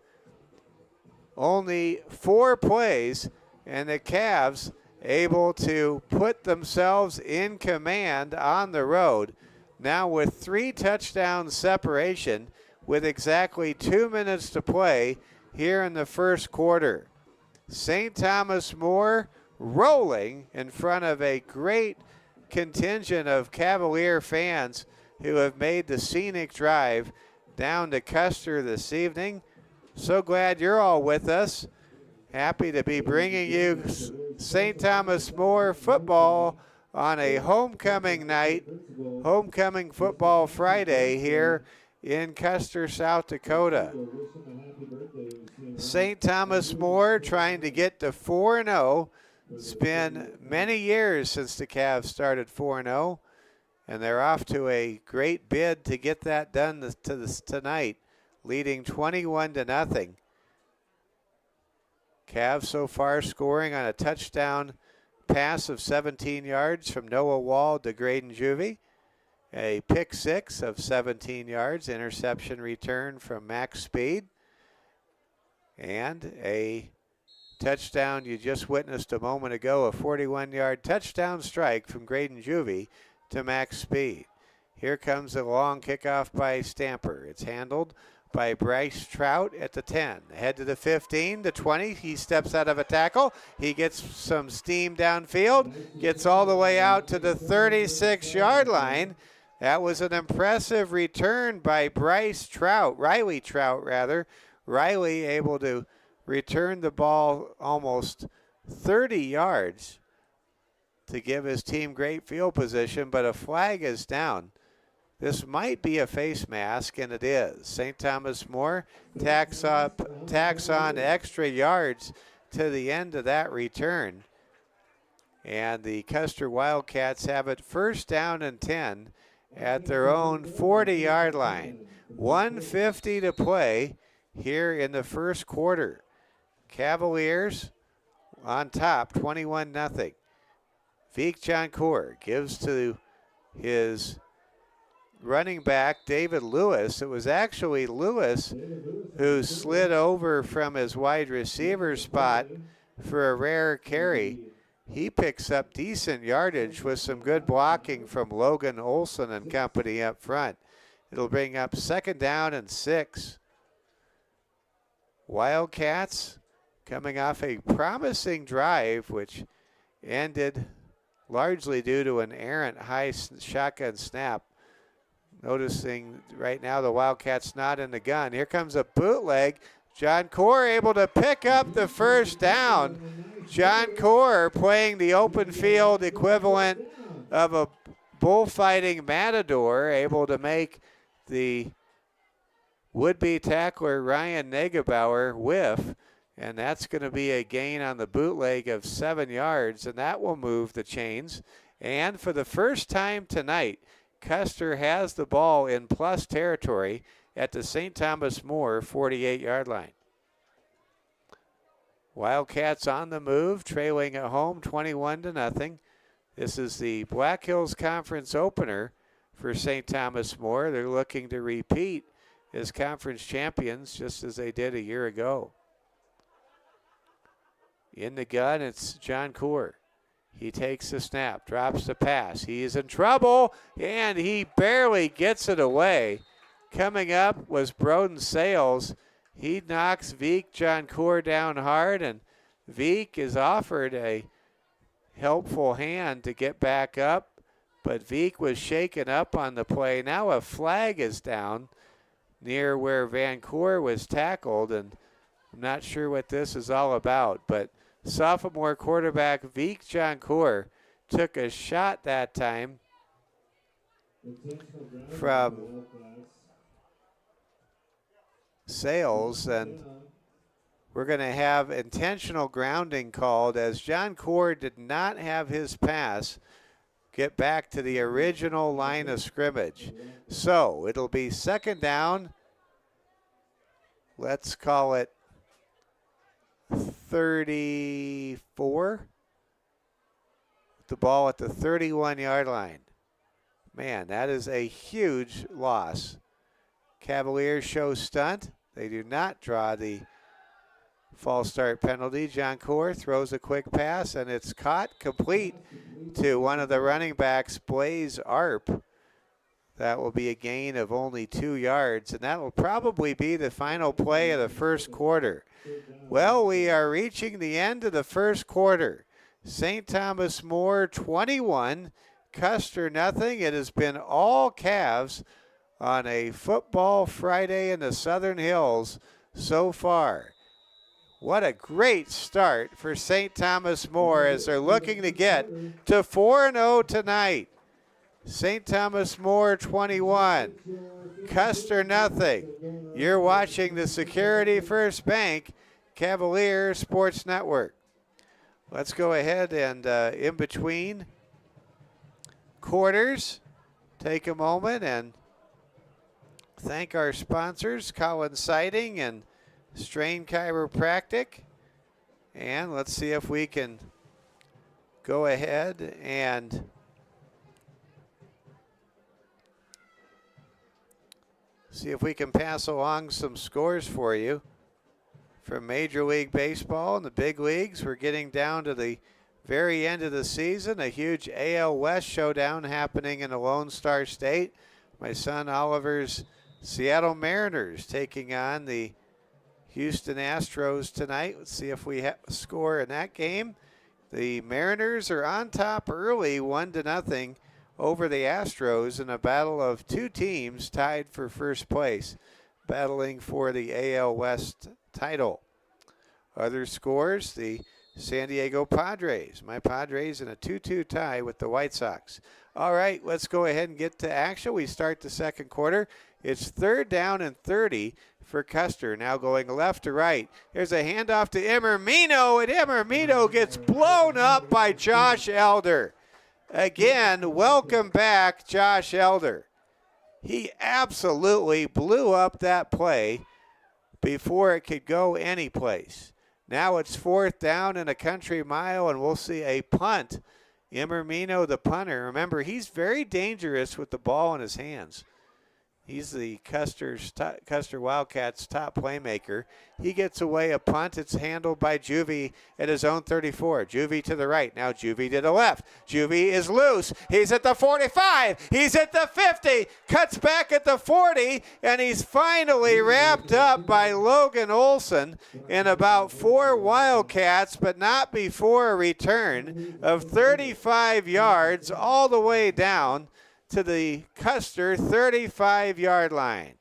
only 4 plays, and the Cavs able to put themselves in command on the road. Now with 3 touchdown separation with exactly 2 minutes to play here in the first quarter. St. Thomas More rolling in front of a great contingent of Cavalier fans who have made the scenic drive down to Custer this evening. So glad you're all with us. Happy to be bringing you St. Thomas More football on a homecoming night, homecoming football Friday here in Custer, South Dakota. St. Thomas More trying to get to 4-0. It's been many years since the Cavs started 4-0, and they're off to a great bid to get that done tonight, leading 21-0. Cavs so far scoring on a touchdown pass of 17 yards from Noah Wald to Graydon Juvie. a pick six of 17 yards, interception return from Max Speed, and a touchdown you just witnessed a moment ago, a 41-yard touchdown strike from Graydon Juvie to Max Speed. Here comes a long kickoff by Stamper. It's handled by Bryce Trout at the 10. Ahead to the 15, the 20. He steps out of a tackle. He gets some steam downfield, gets all the way out to the 36-yard line. That was an impressive return by Riley Trout rather. Riley able to return the ball almost 30 yards to give his team great field position, but a flag is down. This might be a face mask, and it is. St. Thomas More tacks on extra yards to the end of that return. And the Custer Wildcats have it first down and 10 at their own 40-yard line. 1:50 to play here in the first quarter. Cavaliers on top, 21-0. Vic Joncourt gives to his running back, David Lewis. It was actually Lewis who slid over from his wide receiver spot for a rare carry. He picks up decent yardage with some good blocking from Logan Olson and company up front. It'll bring up second down and 6. Wildcats coming off a promising drive, which ended largely due to an errant high shotgun snap. Noticing right now the Wildcats not in the gun. Here comes a bootleg. Joncourt able to pick up the first down. Joncourt playing the open field equivalent of a bullfighting matador, able to make the would-be tackler Ryan Negebauer whiff, and that's going to be a gain on the bootleg of 7 yards, and that will move the chains. And for the first time tonight, Custer has the ball in plus territory at the St. Thomas More 48-yard line. Wildcats on the move, trailing at home 21-0. This is the Black Hills Conference opener for St. Thomas More. They're looking to repeat as conference champions just as they did a year ago. In the gun, it's Joncourt. He takes the snap, drops the pass. He is in trouble, and he barely gets it away. Coming up was Broden Sales. He knocks Vic Joncourt down hard, and Vic is offered a helpful hand to get back up, but Vic was shaken up on the play. Now a flag is down near where Vancourt was tackled, and I'm not sure what this is all about, but sophomore quarterback Vic Joncourt took a shot that time from Sales, and we're going to have intentional grounding called as Joncourt did not have his pass get back to the original line of scrimmage. So it'll be second down. Let's call it 34. The ball at the 31-yard line. Man, that is a huge loss. Cavaliers show stunt. They do not draw the false start penalty. Joncourt throws a quick pass, and it's caught complete to one of the running backs, Blaze Arp. That will be a gain of only 2 yards, and that will probably be the final play of the first quarter. Well, we are reaching the end of the first quarter. St. Thomas More 21, Custer nothing. It has been all Cavs on a football Friday in the Southern Hills so far. What a great start for St. Thomas More as they're looking to get to 4-0 tonight. St. Thomas More 21, Custer nothing. You're watching the Security First Bank Cavalier Sports Network. Let's go ahead and in between quarters, take a moment and thank our sponsors, Collins Siding and Strain Chiropractic. And let's see if we can go ahead and See if we can pass along some scores for you from Major League Baseball and the big leagues. We're getting down to the very end of the season. A huge AL West showdown happening in the Lone Star State. My son Oliver's Seattle Mariners taking on the Houston Astros tonight. Let's see if we have a score in that game. The Mariners are on top early, 1-0 over the Astros in a battle of two teams tied for first place, battling for the AL West title. Other scores, the San Diego Padres. My Padres in a 2-2 tie with the White Sox. All right, let's go ahead and get to action. We start the second quarter. It's 3rd down and 30 for Custer. Now going left to right. There's a handoff to Emermino, and Emermino gets blown up by Josh Elder. Again, welcome back, Josh Elder. He absolutely blew up that play before it could go anyplace. Now it's 4th down and a country mile, and we'll see a punt. Emermino, the punter. Remember, he's very dangerous with the ball in his hands. He's the Custer Wildcats' top playmaker. He gets away a punt. It's handled by Juvie at his own 34. Juvie to the right. Now Juvie to the left. Juvie is loose. He's at the 45. He's at the 50. Cuts back at the 40. And he's finally wrapped up by Logan Olson in about 4 Wildcats, but not before a return of 35 yards all the way down to the Custer 35-yard line.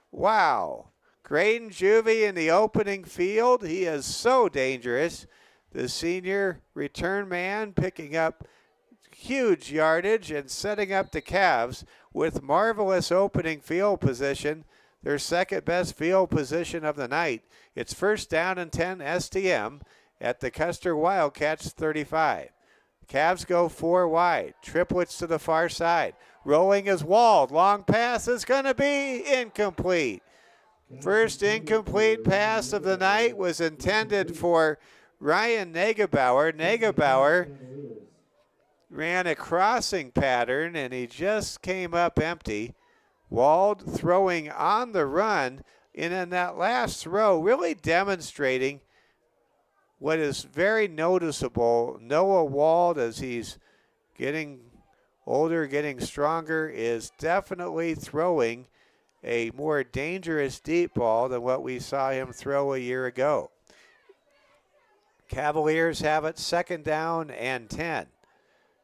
Wow. Graydon Juvie in the opening field. He is so dangerous. The senior return man picking up huge yardage and setting up the Cavs with marvelous opening field position, their second best field position of the night. It's 1st down and 10 STM at the Custer Wildcats 35. Cavs go 4 wide. Triplets to the far side. Rolling is Wald. Long pass is going to be incomplete. First incomplete pass of the night was intended for Ryan Negebauer. Negebauer ran a crossing pattern, and he just came up empty. Wald throwing on the run, and in that last throw, really demonstrating what is very noticeable. Noah Wald, as he's getting older, getting stronger, is definitely throwing a more dangerous deep ball than what we saw him throw a year ago. Cavaliers have it 2nd down and 10.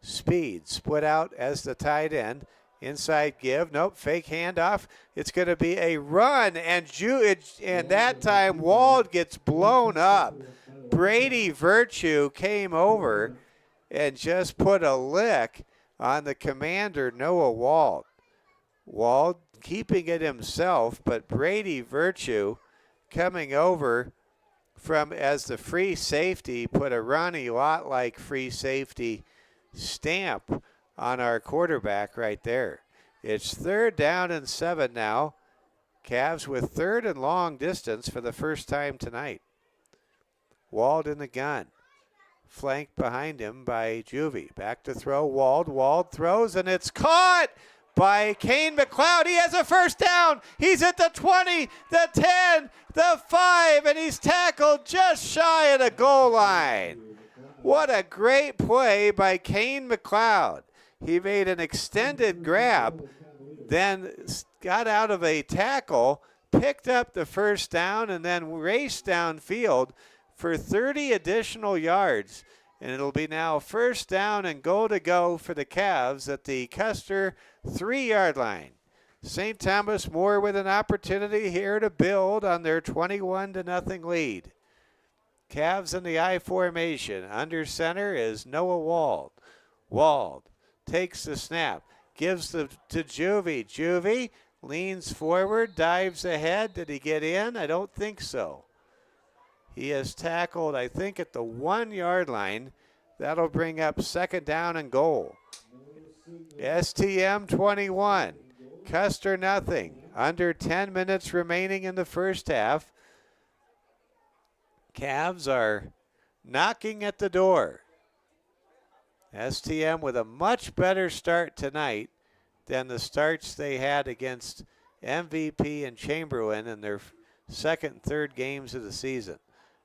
Speed split out as the tight end. Inside give. Nope, fake handoff. It's going to be a run, and that time Wald gets blown up. Brady Virtue came over and just put a lick on the commander, Noah Wald. Wald keeping it himself, but Brady Virtue coming over from as the free safety, put a Ronnie Lott-like free safety stamp on our quarterback right there. It's 3rd down and 7 now. Cavs with 3rd and long distance for the first time tonight. Wald in the gun. Flanked behind him by Juvie. Back to throw, Wald. Wald throws, and it's caught by Kane McLeod. He has a 1st down. He's at the 20, the 10, the 5, and he's tackled just shy of the goal line. What a great play by Kane McLeod. He made an extended grab, then got out of a tackle, picked up the 1st down, and then raced downfield for 30 additional yards. And it'll be now 1st down and goal to go for the Cavs at the Custer 3-yard line. St. Thomas More with an opportunity here to build on their 21-0 lead. Cavs in the I formation. Under center is Noah Wald. Wald takes the snap, gives to Juvie. Juvie leans forward, dives ahead. Did he get in? I don't think so. He is tackled, I think, at the 1-yard line. That'll bring up 2nd down and goal. STM 21, Custer nothing. Under 10 minutes remaining in the first half. Cavs are knocking at the door. STM with a much better start tonight than the starts they had against MVP and Chamberlain in their second and third games of the season.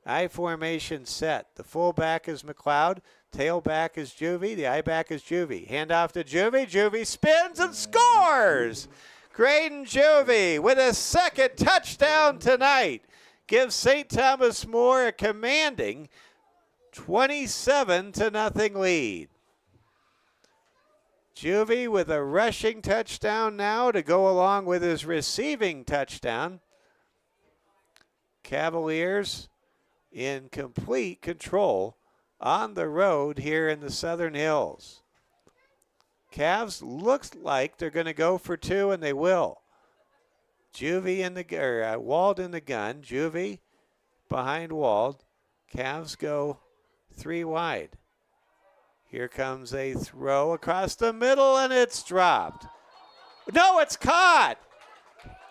I formation set. The fullback is McLeod. Tailback is Juvie. The I-back is Juvie. Hand off to Juvie. Juvie spins and scores! Graydon Juvie with a second touchdown tonight gives St. Thomas More a commanding 27-0 lead. Juvie with a rushing touchdown now to go along with his receiving touchdown. Cavaliers in complete control on the road here in the Southern Hills. Cavs looks like they're going to go for two, and they will. Juvie in the Wald in the gun. Juvie behind Wald. Cavs go three wide. Here comes a throw across the middle, and it's dropped. No, it's caught.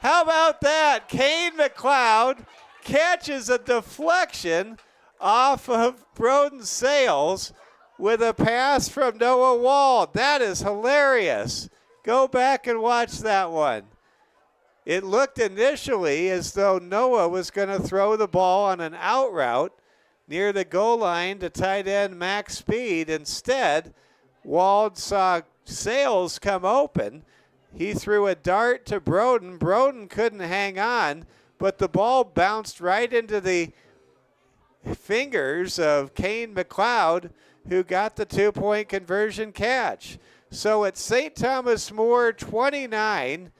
How about that? Kane McLeod catches a deflection off of Broden Sales with a pass from Noah Wald. That is hilarious. Go back and watch that one. It looked initially as though Noah was going to throw the ball on an out route near the goal line to tight end Max Speed. Instead, Wald saw Sales come open. He threw a dart to Broden. Broden couldn't hang on, but the ball bounced right into the fingers of Kane McLeod, who got the two-point conversion catch. So it's St. Thomas More 29,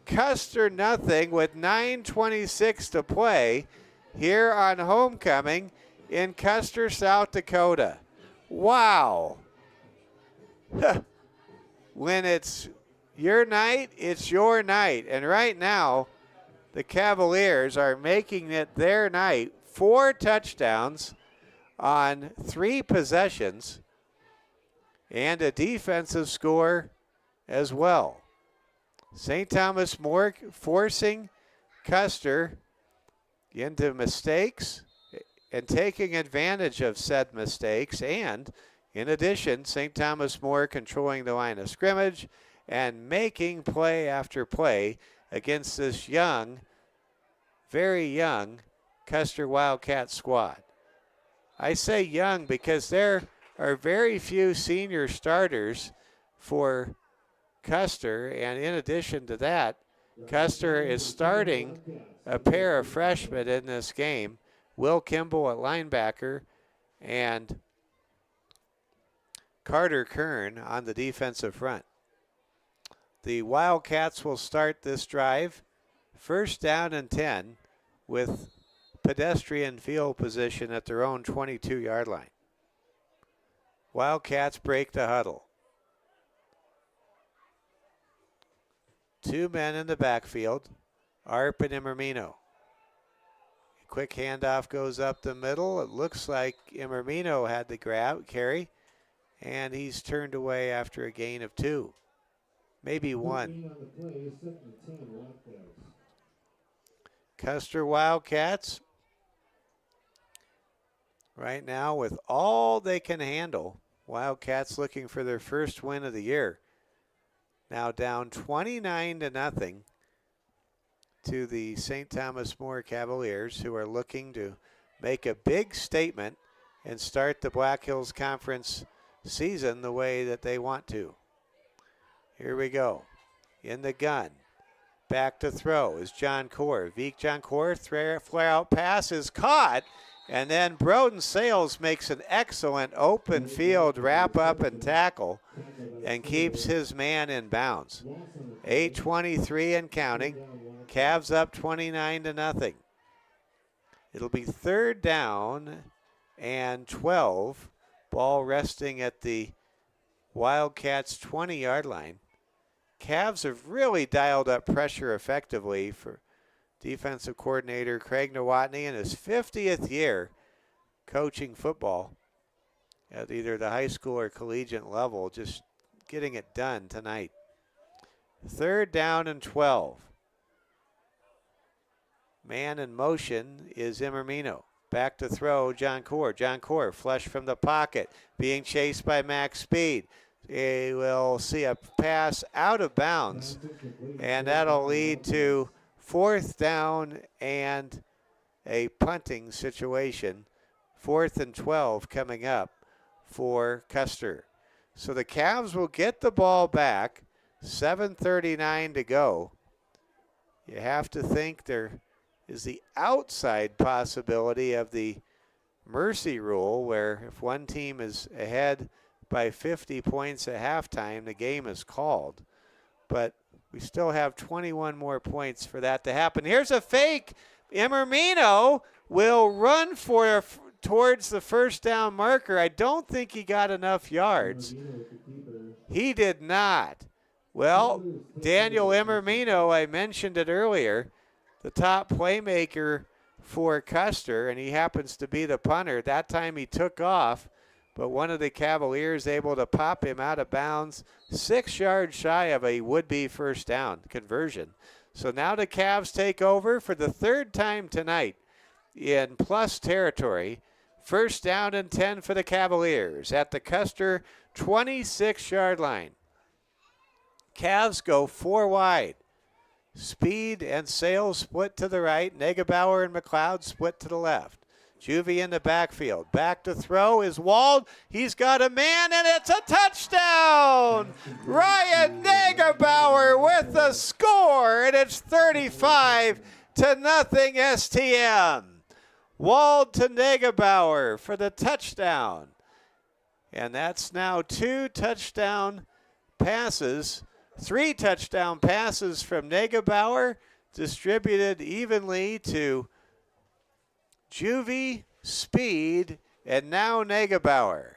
Custer nothing with 9:26 to play here on homecoming in Custer, South Dakota. Wow. When it's your night, it's your night. And right now, the Cavaliers are making it their night. 4 touchdowns on 3 possessions and a defensive score as well. St. Thomas More forcing Custer into mistakes and taking advantage of said mistakes. And in addition, St. Thomas More controlling the line of scrimmage and making play after play against this young, very young Custer Wildcat squad. I say young because there are very few senior starters for Custer, and in addition to that, Custer is starting a pair of freshmen in this game, Will Kimball at linebacker and Carter Kern on the defensive front. The Wildcats will start this drive first down and 10 with pedestrian field position at their own 22-yard line. Wildcats break the huddle. 2 men in the backfield, Arp and Imermino. Quick handoff goes up the middle. It looks like Imermino had the carry, and he's turned away after a gain of 2, maybe 1. Custer Wildcats right now with all they can handle. Wildcats looking for their first win of the year. Now down 29-0 to the St. Thomas More Cavaliers, who are looking to make a big statement and start the Black Hills Conference season the way that they want to. Here we go. In the gun. Back to throw is John Core. John Core, flare out pass is caught. And then Broden Sales makes an excellent open field wrap up and tackle and keeps his man in bounds. 8:23 and counting. Cavs up 29-0. It'll be 3rd down and 12. Ball resting at the Wildcats 20-yard line. Cavs have really dialed up pressure effectively for defensive coordinator Craig Nowotny in his 50th year coaching football at either the high school or collegiate level, just getting it done tonight. 3rd down and 12. Man in motion is Imermino. Back to throw, John Core. John Core, flush from the pocket, being chased by Max Speed. We'll see a pass out of bounds, and that'll lead to 4th down and a punting situation. 4th and 12 coming up for Custer. So the Cavs will get the ball back. 7:39 to go. You have to think there is the outside possibility of the mercy rule, where if one team is ahead by 50 points at halftime, the game is called. But we still have 21 more points for that to happen. Here's a fake. Emermino will run towards the 1st down marker. I don't think he got enough yards. He did not. Well, Daniel Emermino, I mentioned it earlier, the top playmaker for Custer, and he happens to be the punter. That time he took off, but one of the Cavaliers able to pop him out of bounds, 6 yards shy of a would-be 1st down conversion. So now the Cavs take over for the 3rd time tonight in plus territory. 1st down and 10 for the Cavaliers at the Custer 26-yard line. Cavs go 4 wide. Speed and Sales split to the right. Negebauer and McLeod split to the left. Juvie in the backfield. Back to throw is Wald. He's got a man, and it's a touchdown! Ryan Negebauer with the score, and it's 35-0 STM. Wald to Negebauer for the touchdown. And that's now 2 touchdown passes. 3 touchdown passes from Negebauer, distributed evenly to Juvie, Speed, and now Negebauer.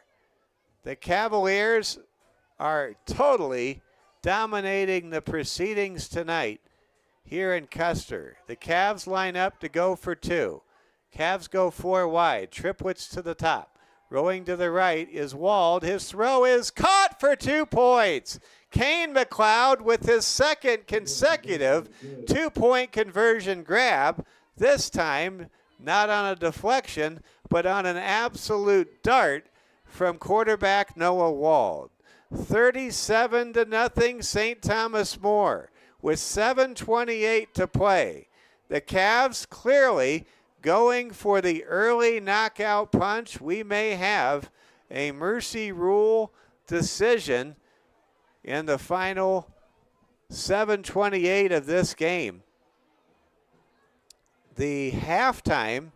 The Cavaliers are totally dominating the proceedings tonight here in Custer. The Cavs line up to go for 2. Cavs go 4 wide. Triplets to the top. Rolling to the right is Wald. His throw is caught for 2 points. Kane McLeod with his 2nd consecutive 2-point conversion grab. This time, not on a deflection, but on an absolute dart from quarterback Noah Wald. 37-0 St. Thomas More with 7:28 to play. The Cavs clearly going for the early knockout punch. We may have a mercy rule decision in the final 7:28 of this game. The halftime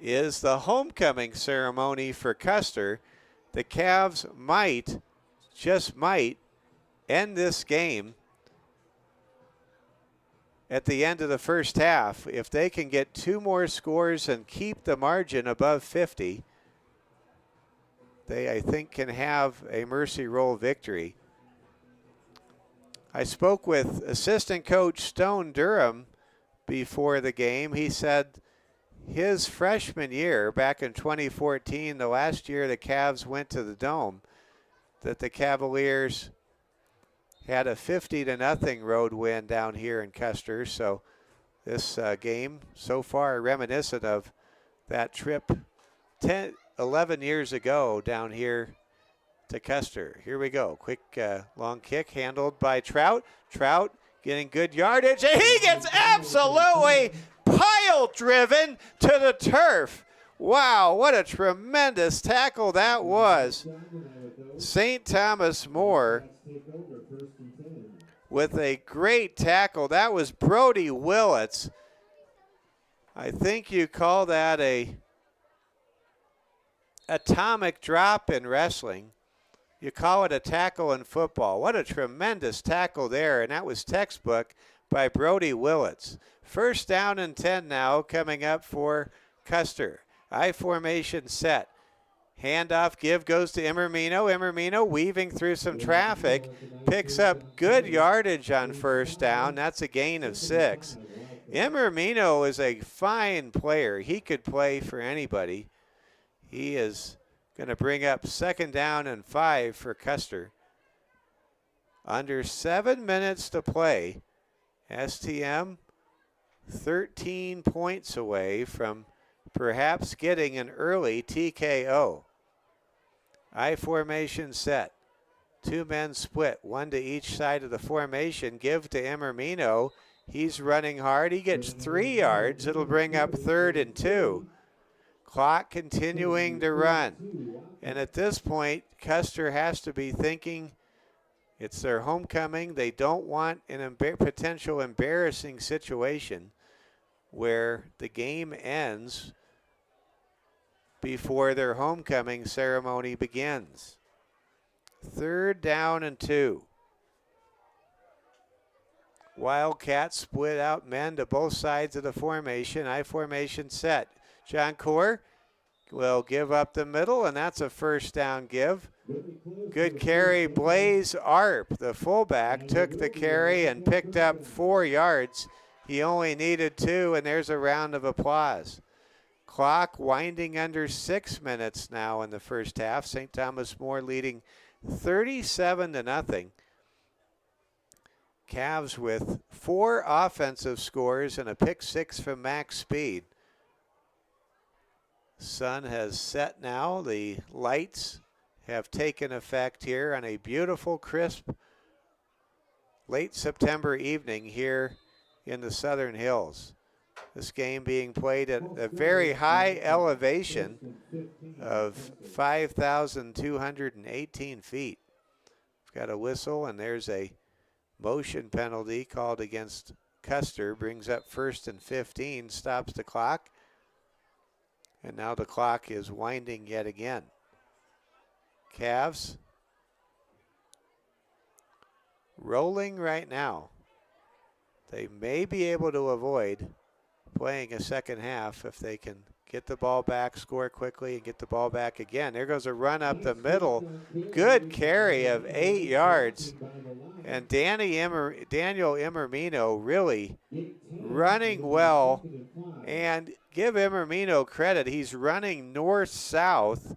is the homecoming ceremony for Custer. The Cavs might, just might, end this game at the end of the 1st half. If they can get 2 more scores and keep the margin above 50, they, I think, can have a mercy rule victory. I spoke with assistant coach Stone Durham before the game. He said his freshman year, back in 2014, the last year the Cavs went to the Dome, that the Cavaliers had a 50-0 road win down here in Custer. So this game so far reminiscent of that trip 11 years ago down here to Custer. Here we go. Quick long kick handled by Trout. Trout getting good yardage, and he gets absolutely pile-driven to the turf. Wow, what a tremendous tackle that was. St. Thomas More with a great tackle. That was Brody Willits. I think you call that a atomic drop in wrestling. You call it a tackle in football. What a tremendous tackle there, and that was textbook by Brody Willits. 1st down and 10 now coming up for Custer. I formation set. Handoff give goes to Emermino. Emermino weaving through some traffic. Picks up good yardage on 1st down. That's a gain of 6. Emermino is a fine player. He could play for anybody. He is going to bring up 2nd down and 5 for Custer. Under 7 minutes to play. STM 13 points away from perhaps getting an early TKO. I formation set. Two men split, one to each side of the formation. Give to Emermino. He's running hard. He gets 3 yards. It'll bring up 3rd and 2. Clock continuing to run. And at this point, Custer has to be thinking it's their homecoming. They don't want an potential embarrassing situation where the game ends before their homecoming ceremony begins. 3rd down and 2. Wildcats split out men to both sides of the formation. I formation set. John Core will give up the middle, and that's a 1st down give. Good carry. Blaze Arp, the fullback, took the carry and picked up 4 yards. He only needed 2, and there's a round of applause. Clock winding under 6 minutes now in the first half. St. Thomas More leading 37-0. Cavs with 4 offensive scores and a pick 6 from Max Speed. Sun has set now. The lights have taken effect here on a beautiful, crisp, late September evening here in the Southern Hills. This game being played at a very high elevation of 5,218 feet. We've got a whistle, and there's a motion penalty called against Custer. Brings up 1st and 15, stops the clock. And now the clock is winding yet again. Cavs rolling right now. They may be able to avoid playing a second half if they can get the ball back, score quickly, and get the ball back again. There goes a run up the middle. Good carry of 8 yards. And Daniel Emermino really running well. And give Emermino credit. He's running north-south,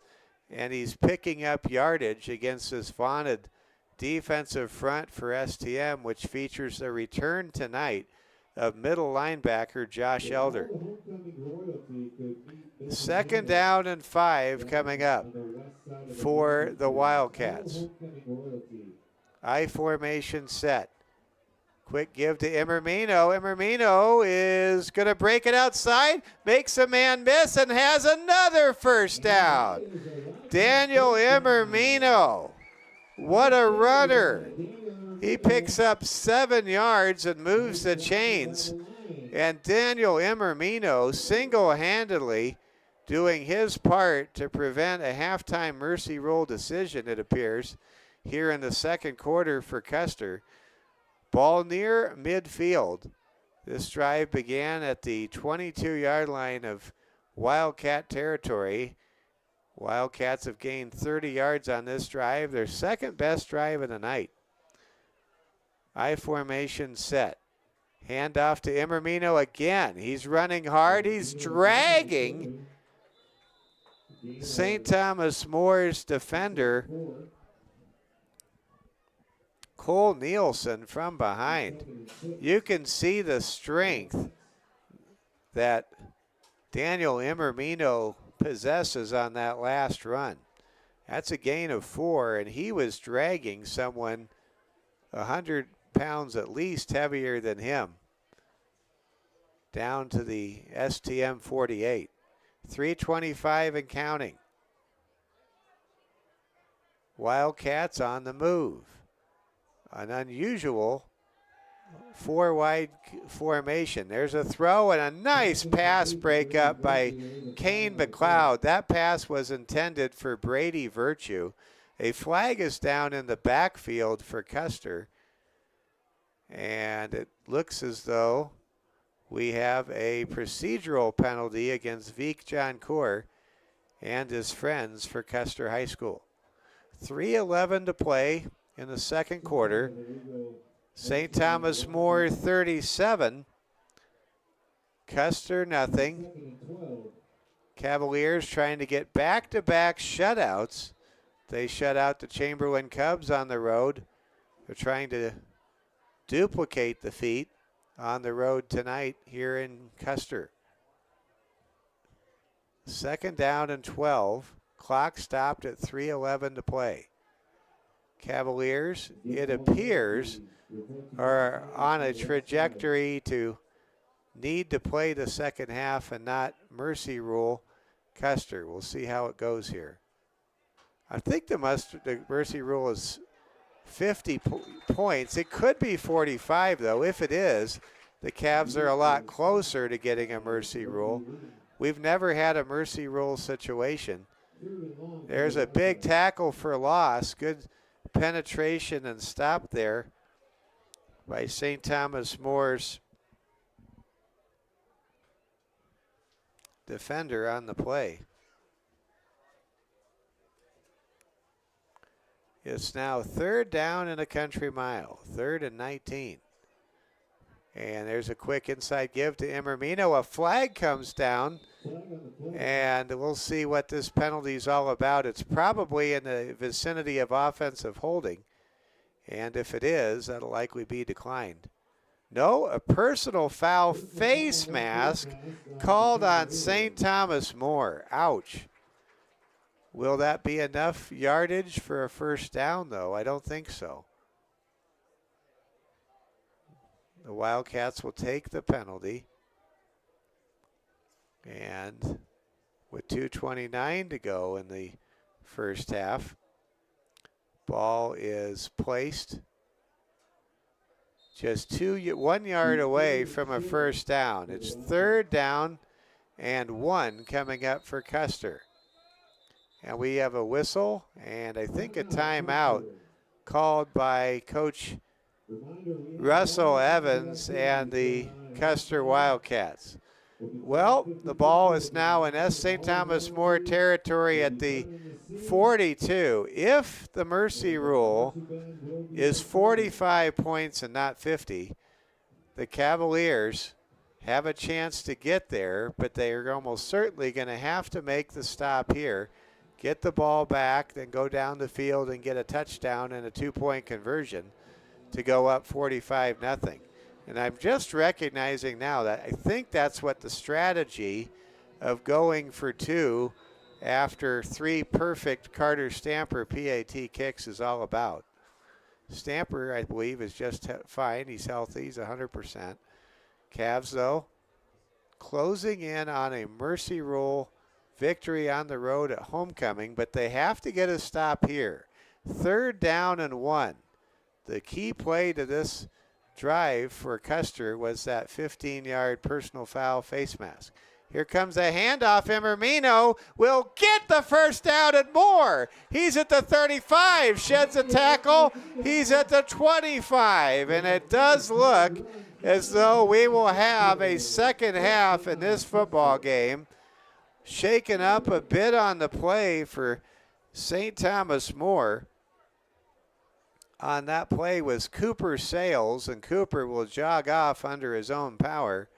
and he's picking up yardage against this vaunted defensive front for STM, which features a return tonight of middle linebacker Josh Elder. 2nd down and 5 coming up for the Wildcats. I formation set. Quick give to Emermino. Emermino is going to break it outside, makes a man miss, and has another 1st down. Daniel Emermino, what a runner. He picks up 7 yards and moves the chains. And Daniel Emermino single-handedly doing his part to prevent a halftime mercy rule decision, it appears, here in the 2nd quarter for Custer. Ball near midfield. This drive began at the 22-yard line of Wildcat territory. Wildcats have gained 30 yards on this drive, their 2nd best drive of the night. I formation set. Hand off to Emermino again. He's running hard. He's dragging St. Thomas More's defender, Cole Nielsen, from behind. You can see the strength that Daniel Emermino possesses on that last run. That's a gain of 4, and he was dragging someone 100 pounds at least heavier than him down to the STM 48. 3:25 and counting. Wildcats on the move. An unusual 4-wide formation. There's a throw and a nice pass breakup by Kane McLeod. That pass was intended for Brady Virtue. A flag is down in the backfield for Custer. And it looks as though we have a procedural penalty against Vic John Core and his friends for Custer High School. 3:11 to play in the 2nd quarter. St. Thomas More 37, Custer nothing. Cavaliers trying to get back-to-back shutouts. They shut out the Chamberlain Cubs on the road. They're trying to duplicate the feat on the road tonight here in Custer. 2nd down and 12. Clock stopped at 3:11 to play. Cavaliers, it appears, are on a trajectory to need to play the second half and not mercy rule Custer. We'll see how it goes here. I think the mercy rule is 50 points. It could be 45, though. If it is, the Cavs are a lot closer to getting a mercy rule. We've never had a mercy rule situation. There's a big tackle for loss. Good penetration and stop there by St. Thomas More's defender on the play. It's now 3rd down and a country mile, 3rd and 19. And there's a quick inside give to Emermino. A flag comes down, and we'll see what this penalty is all about. It's probably in the vicinity of offensive holding, and if it is, that'll likely be declined. No, a personal foul face mask called on St. Thomas More. Ouch. Will that be enough yardage for a first down, though? I don't think so. The Wildcats will take the penalty. And with 2:29 to go in the first half, ball is placed just 1 yard away from a first down. It's 3rd down and 1 coming up for Custer. And we have a whistle and I think a timeout called by Coach Russell Evans and the Custer Wildcats. Well, the ball is now in St. Thomas More territory at the 42. If the mercy rule is 45 points and not 50, the Cavaliers have a chance to get there, but they are almost certainly going to have to make the stop here, get the ball back, then go down the field and get a touchdown and a 2-point conversion to go up 45-0. And I'm just recognizing now that I think that's what the strategy of going for 2 after 3 perfect Carter Stamper PAT kicks is all about. Stamper, I believe, is just fine. He's healthy. He's 100%. Cavs, though, closing in on a mercy rule victory on the road at homecoming, but they have to get a stop here. 3rd down and 1. The key play to this drive for Custer was that 15-yard personal foul face mask. Here comes a handoff. Emermino will get the first down and more. He's at the 35, sheds a tackle. He's at the 25, and it does look as though we will have a second half in this football game. Shaken up a bit on the play for St. Thomas More. On that play was Cooper Sales, and Cooper will jog off under his own power.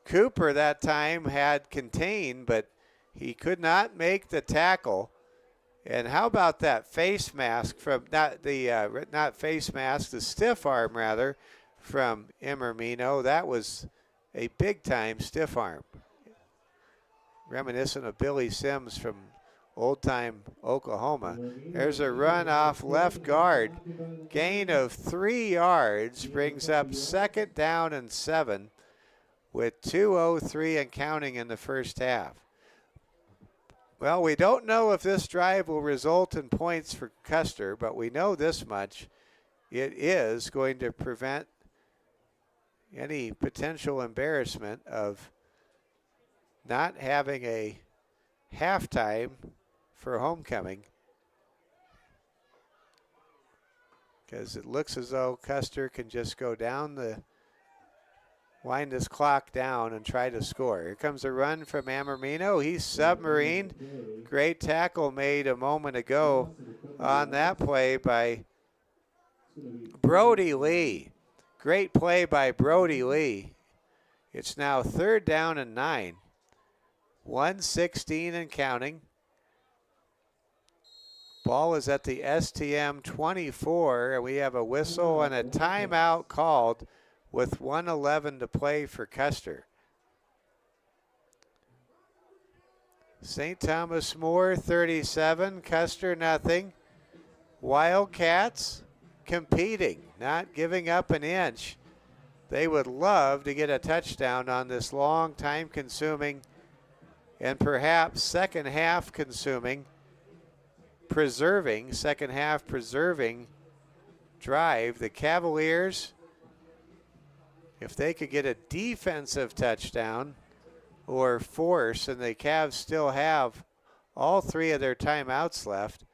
Cooper that time had contained, but he could not make the tackle. And how about that face mask from, not face mask, the stiff arm rather, from Emermino. That was a big-time stiff arm. Reminiscent of Billy Sims from old-time Oklahoma. There's a run off left guard. Gain of 3 yards brings up 2nd down and 7 with 2:03 and counting in the first half. Well, we don't know if this drive will result in points for Custer, but we know this much. It is going to prevent any potential embarrassment of not having a halftime for homecoming, because it looks as though Custer can just go down wind this clock down and try to score. Here comes a run from Emermino. He's submarined. Great tackle made a moment ago on that play by Brody Lee. Great play by Brody Lee. It's now 3rd down and 9. 1:16 and counting. Ball is at the STM 24, and we have a whistle and a timeout called with 1:11 to play for Custer. St. Thomas More 37, Custer nothing. Wildcats competing, not giving up an inch. They would love to get a touchdown on this long, time-consuming and perhaps second half preserving drive. The Cavaliers, if they could get a defensive touchdown or force, and the Cavs still have all 3 of their timeouts left,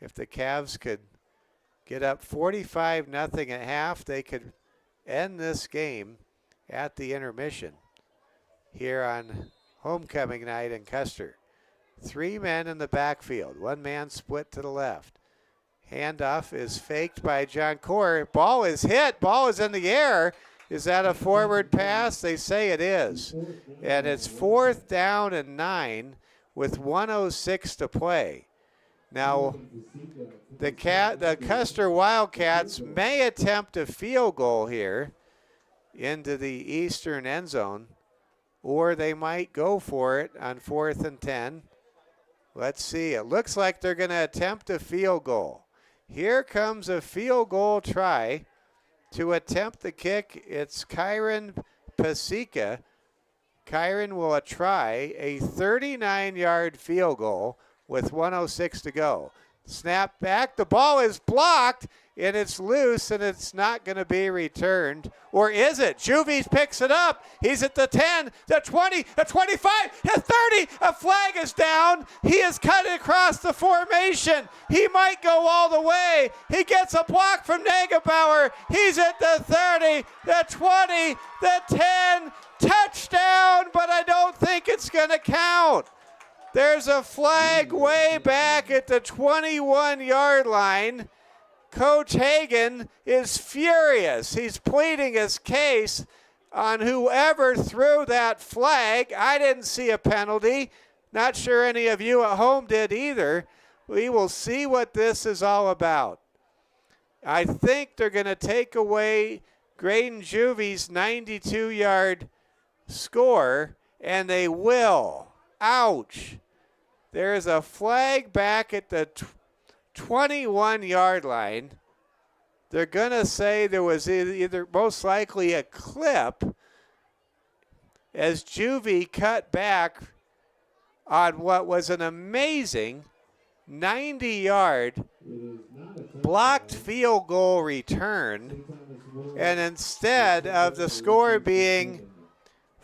if the Cavs could get up 45-0 at half, they could end this game at the intermission here on homecoming night in Custer. 3 men in the backfield, 1 man split to the left. Handoff is faked by John Core. Ball is hit, ball is in the air. Is that a forward pass? They say it is. And it's 4th down and 9 with 1:06 to play. Now, the Custer Wildcats may attempt a field goal here into the eastern end zone, or they might go for it on 4th and 10. Let's see. It looks like they're going to attempt a field goal. Here comes a field goal try to attempt the kick. It's Kyron Pasica. Kyron will try a 39-yard field goal with 1:06 to go. Snap back, the ball is blocked, and it's loose, and it's not going to be returned. Or is it? Juvies picks it up. He's at the 10, the 20, the 25, the 30. A flag is down. He is cut across the formation. He might go all the way. He gets a block from Nagebauer. He's at the 30, the 20, the 10. Touchdown, but I don't think it's going to count. There's a flag way back at the 21-yard line. Coach Hagan is furious. He's pleading his case on whoever threw that flag. I didn't see a penalty. Not sure any of you at home did either. We will see what this is all about. I think they're going to take away Graydon Juvie's 92-yard score, and they will. Ouch. There is a flag back at the 21-yard line. They're going to say there was either most likely a clip as Juvie cut back on what was an amazing 90-yard blocked field goal return. And instead of the score being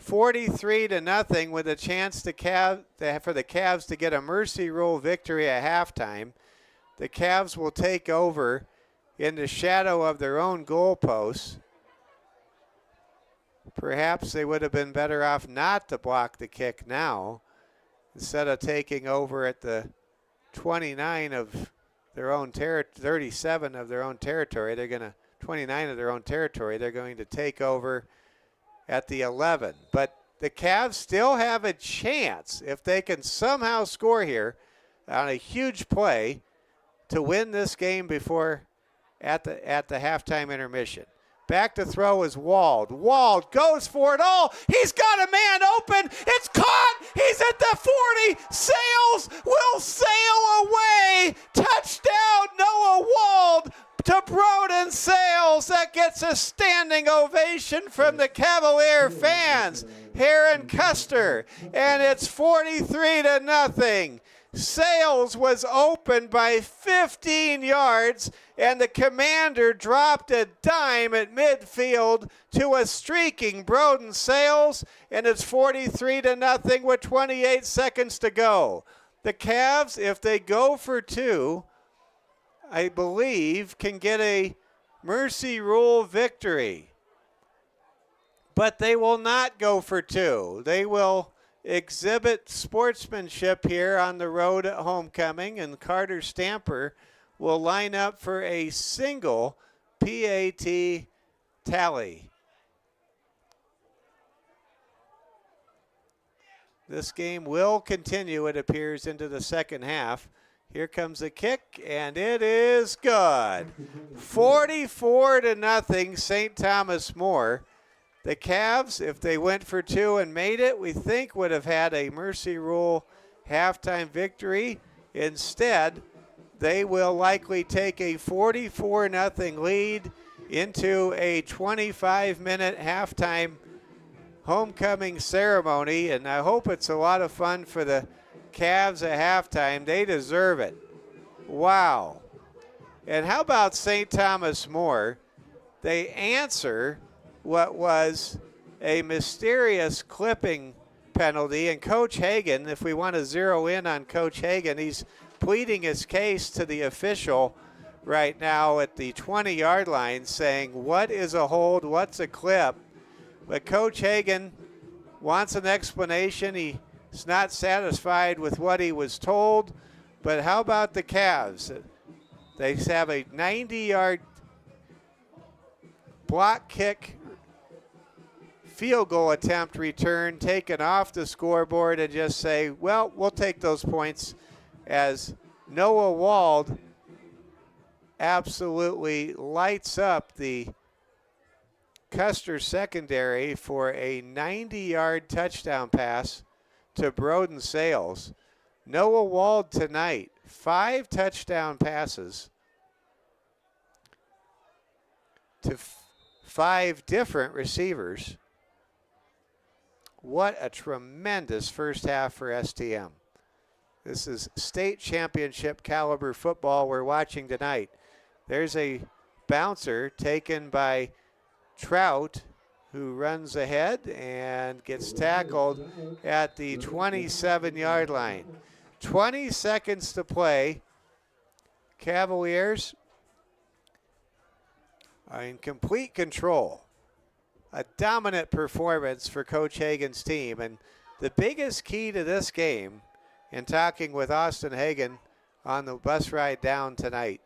43-0 with a chance for the Cavs to get a mercy rule victory at halftime, the Cavs will take over in the shadow of their own goalposts. Perhaps they would have been better off not to block the kick now instead of taking over at the 29 of their own 37 of their own territory. They're going to 29 of their own territory. They're going to take over at the 11. But the Cavs still have a chance, if they can somehow score here on a huge play, to win this game before at the halftime intermission. Back to throw is Wald. Wald goes for it all. He's got a man open. It's caught. He's at the 40. Sales will sail away. Touchdown, Noah Wald to Broden Sales. That gets a standing ovation from the Cavalier fans here in Custer. And it's 43-0. Sales was open by 15 yards, and the commander dropped a dime at midfield to a streaking Broden Sales, and it's 43-0 with 28 seconds to go. The Cavs, if they go for 2, I believe, can get a mercy rule victory. But they will not go for 2. They will exhibit sportsmanship here on the road at homecoming, and Carter Stamper will line up for a single PAT tally. This game will continue, it appears, into the second half. Here comes the kick, and it is good. 44-0, St. Thomas More. The Cavs, if they went for 2 and made it, we think would have had a mercy rule halftime victory. Instead, they will likely take a 44-0 lead into a 25-minute halftime homecoming ceremony, and I hope it's a lot of fun for the Cavs at halftime. They deserve it. Wow. And how about St. Thomas More? They answer what was a mysterious clipping penalty, and Coach Hagan, if we want to zero in on Coach Hagan, he's pleading his case to the official right now at the 20-yard line, saying what is a hold, what's a clip. But Coach Hagan wants an explanation. He's not satisfied with what he was told. But how about the Cavs? They have a 90-yard block kick field goal attempt return taken off the scoreboard, and just say, well, we'll take those points, as Noah Wald absolutely lights up the Custer secondary for a 90-yard touchdown pass to Broden Sales. Noah Wald tonight, 5 touchdown passes to 5 different receivers. What a tremendous first half for STM. This is state championship caliber football we're watching tonight. There's a bouncer taken by Trout, who runs ahead and gets tackled at the 27-yard line. 20 seconds to play. Cavaliers are in complete control. A dominant performance for Coach Hagan's team. And the biggest key to this game, in talking with Austin Hagan on the bus ride down tonight,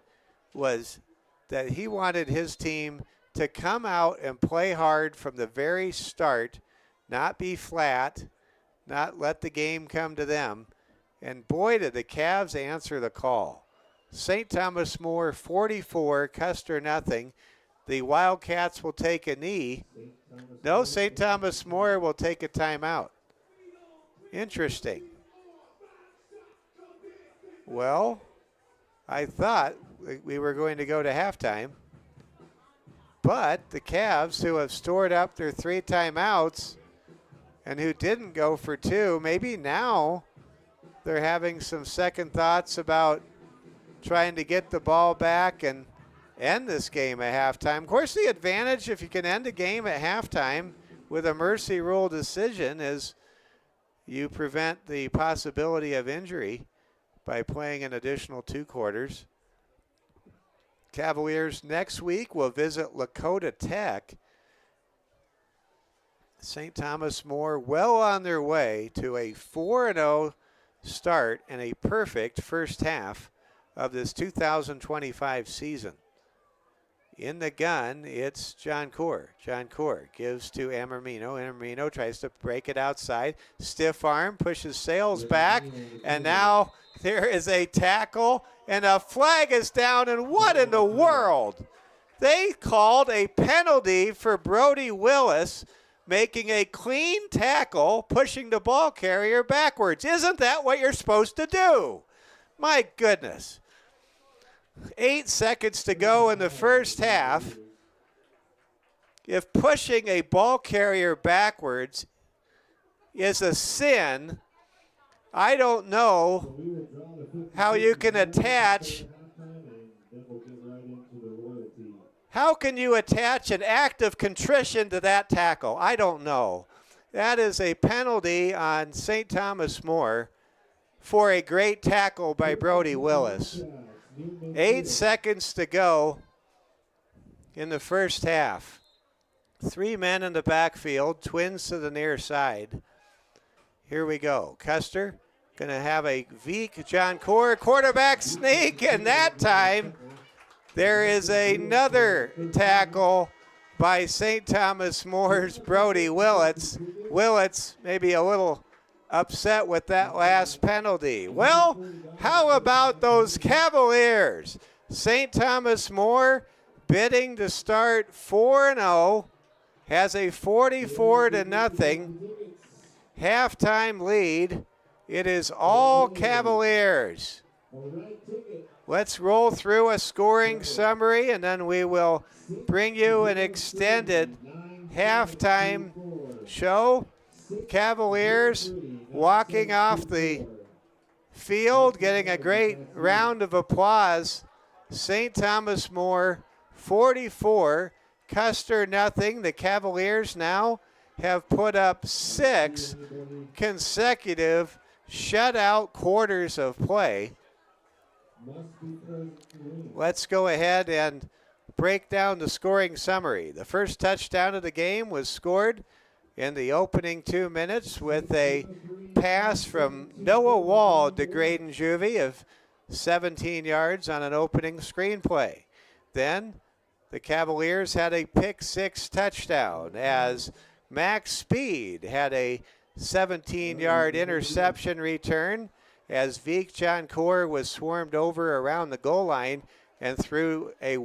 was that he wanted his team to come out and play hard from the very start, not be flat, not let the game come to them. And boy, did the Cavs answer the call. St. Thomas More 44, Custer nothing. The Wildcats will take a knee. No, St. Thomas More will take a timeout. Interesting. Well, I thought we were going to go to halftime. But the Cavs, who have stored up their 3 timeouts and who didn't go for 2, maybe now they're having some second thoughts about trying to get the ball back and end this game at halftime. Of course, the advantage, if you can end a game at halftime with a mercy rule decision, is you prevent the possibility of injury by playing an additional 2 quarters. Cavaliers next week will visit Lakota Tech. St. Thomas More well on their way to a 4-0 start and a perfect first half of this 2025 season. In the gun, it's John Coor. John Coor gives to Amormino. Amormino tries to break it outside. Stiff arm, pushes Sales back, and now there is a tackle, and a flag is down, and what in the world? They called a penalty for Brody Willis making a clean tackle, pushing the ball carrier backwards. Isn't that what you're supposed to do? My goodness. 8 seconds to go in the first half. If pushing a ball carrier backwards is a sin, I don't know how you can attach. How can you attach an act of contrition to that tackle? I don't know. That is a penalty on St. Thomas More for a great tackle by Brody Willis. 8 seconds to go in the first half. 3 men in the backfield, twins to the near side. Here we go. Custer going to have a Veek, John Coor, quarterback sneak, and that time there is another tackle by St. Thomas More's Brody Willits. Willits maybe a little upset with that last penalty. Well, how about those Cavaliers? St. Thomas More bidding to start 4-0, has a 44-0 halftime lead. It is all Cavaliers. Let's roll through a scoring summary, and then we will bring you an extended halftime show. Cavaliers walking off the field, getting a great round of applause. St. Thomas More 44, Custer nothing. The Cavaliers now have put up 6 consecutive shutout quarters of play. Let's go ahead and break down the scoring summary. The first touchdown of the game was scored in the opening 2 minutes with a pass from Noah Wald to Graydon Juvie of 17 yards on an opening screenplay. Then the Cavaliers had a pick-6 touchdown as Max Speed had a 17-yard interception return as Vic Joncourt was swarmed over around the goal line and threw a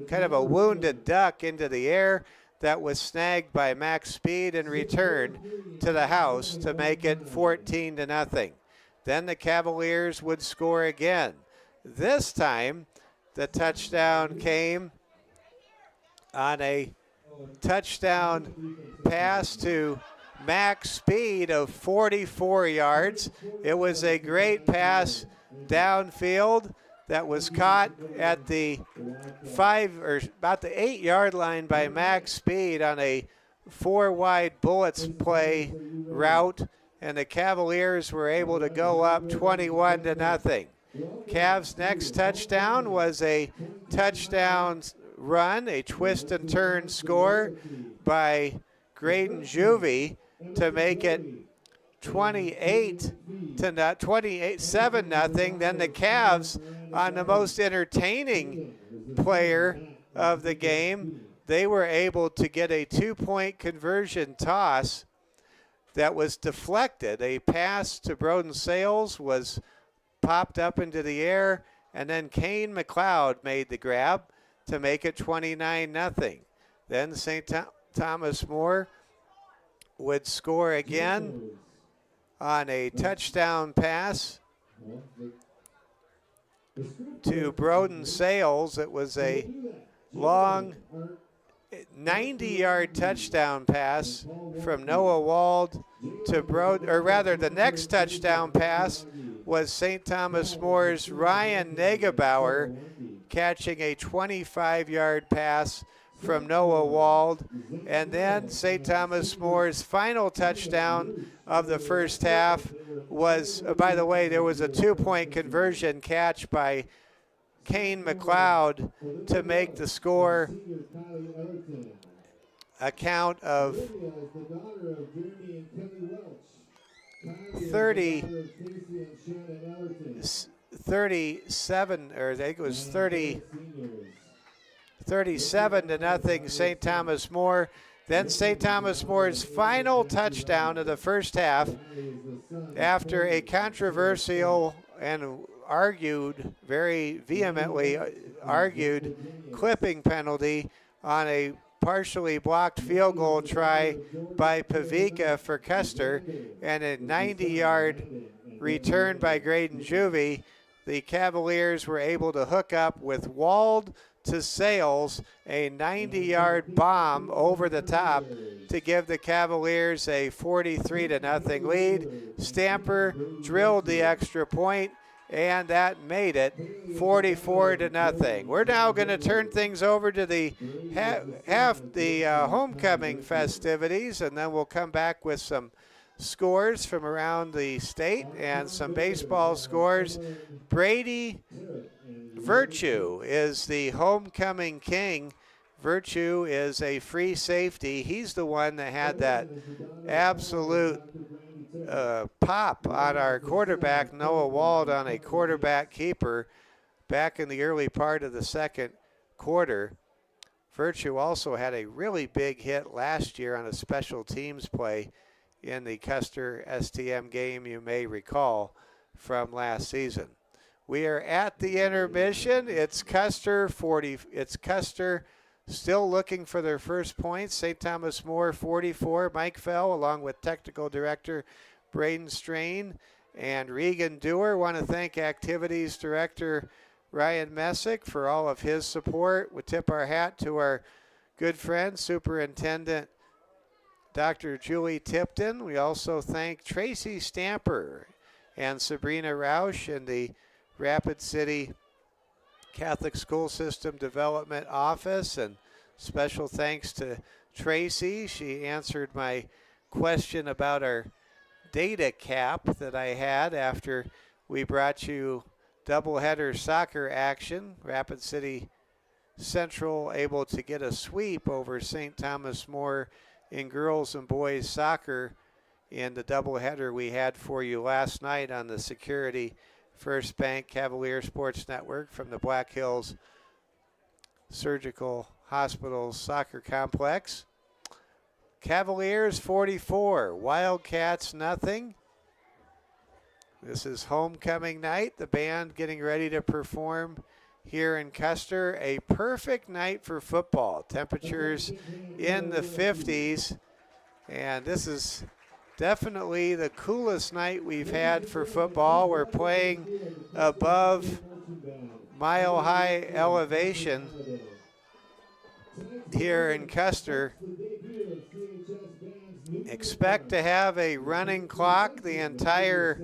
kind of a wounded duck into the air that was snagged by Max Speed and returned to the house to make it 14-0. Then the Cavaliers would score again. This time, the touchdown came on a touchdown pass to Max Speed of 44 yards. It was a great pass downfield that was caught at the 5 or about the 8-yard line by Max Speed on a 4-wide bullets play route, and the Cavaliers were able to go up 21-0. Cavs' next touchdown was a touchdown run, a twist and turn score by Graydon Juvie to make it 27-0. Then the Cavs, on the most entertaining player of the game, they were able to get a 2-point conversion toss that was deflected. A pass to Broden Sales was popped up into the air, and then Kane McLeod made the grab to make it 29-0. Then St. Thomas More would score again on a touchdown pass to Broden Sales. It was a long 90-yard touchdown pass from Noah Wald to Broden, or rather the next touchdown pass was St. Thomas More's Ryan Negebauer catching a 25-yard pass from Noah Wald. And then St. Thomas More's final touchdown of the first half was, by the way, there was a 2-point conversion catch by Kane McLeod to make the score a count of 37, or I think it was 37-0 St. Thomas More. Then St. Thomas More's final touchdown of the first half after a controversial and very vehemently argued clipping penalty on a partially blocked field goal try by Pavica for Custer and a 90-yard return by Graydon Juvie. The Cavaliers were able to hook up with Wald to Sales, a 90-yard bomb over the top to give the Cavaliers a 43-0 lead. Stamper drilled the extra point, and that made it 44-0. We're now going to turn things over to the homecoming festivities, and then we'll come back with some scores from around the state and some baseball scores. Brady Virtue is the homecoming king. Virtue is a free safety. He's the one that had that absolute pop on our quarterback, Noah Wald, on a quarterback keeper back in the early part of the second quarter. Virtue also had a really big hit last year on a special teams play in the Custer STM game, you may recall, from last season. We are at the intermission. It's Custer still looking for their first points. St. Thomas More 44. Mike Fell, along with technical director Braden Strain and Regan Dewar. Want to thank activities director Ryan Messick for all of his support. We tip our hat to our good friend, Superintendent Dr. Julie Tipton. We also thank Tracy Stamper and Sabrina Roush in the Rapid City Catholic School System Development Office. And special thanks to Tracy. She answered my question about our data cap that I had after we brought you doubleheader soccer action. Rapid City Central able to get a sweep over St. Thomas More in girls and boys soccer in the doubleheader we had for you last night on the Security First Bank Cavalier Sports Network from the Black Hills Surgical Hospital Soccer Complex. Cavaliers 44, Wildcats nothing. This is homecoming night. The band getting ready to perform here in Custer. A perfect night for football. Temperatures in the 50s. And this is definitely the coolest night we've had for football. We're playing above mile-high elevation here in Custer. Expect to have a running clock the entire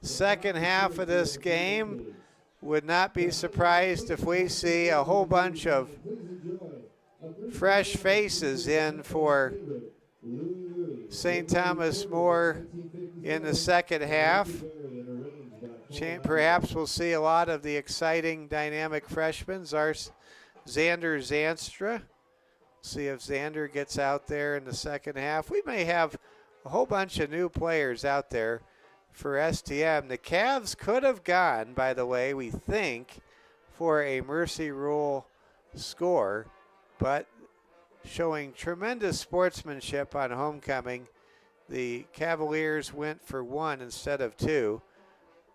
second half of this game. Would not be surprised if we see a whole bunch of fresh faces in for St. Thomas More in the second half. Perhaps we'll see a lot of the exciting dynamic freshmen. Xander Zanstra. See if Xander gets out there in the second half. We may have a whole bunch of new players out there for STM. The Cavs could have gone, by the way, we think, for a mercy rule score, but showing tremendous sportsmanship on homecoming, the Cavaliers went for one instead of two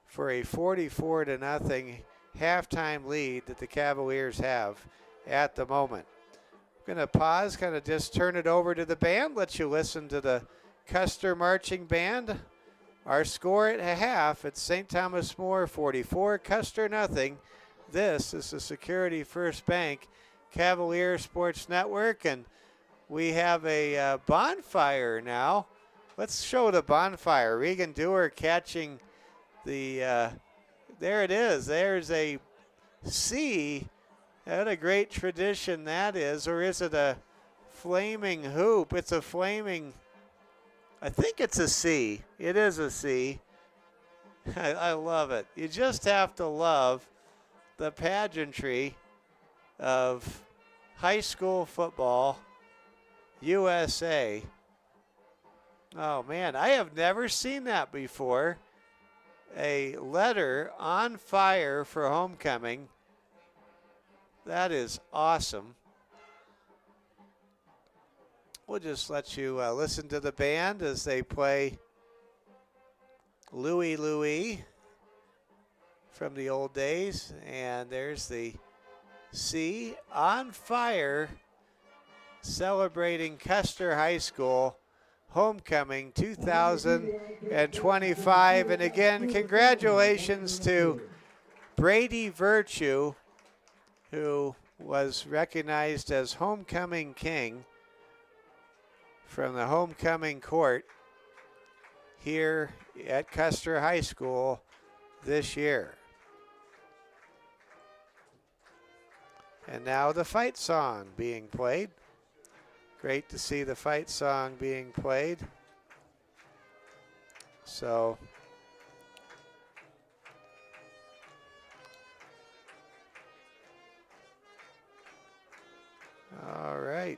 for a 44-0 halftime lead that the Cavaliers have at the moment. I'm going to pause, kind of just turn it over to the band, let you listen to the Custer Marching Band. Our score at half, it's St. Thomas More 44, Custer nothing. This is the Security First Bank Cavalier Sports Network, and we have a bonfire now. Let's show the bonfire. Regan Dewar catching the, there it is. There's a C. What a great tradition that is. Or is it a flaming hoop? It's a flaming, I think it's a C. It is a C. I love it. You just have to love the pageantry of high school football USA. Oh, man, I have never seen that before. A letter on fire for homecoming. That is awesome. We'll just let you listen to the band as they play Louie Louie from the old days. And there's the C on fire celebrating Custer High School homecoming 2025. And again, congratulations to Brady Virtue, who was recognized as homecoming king from the homecoming court here at Custer High School this year. And now the fight song being played. Great to see the fight song being played. So all right.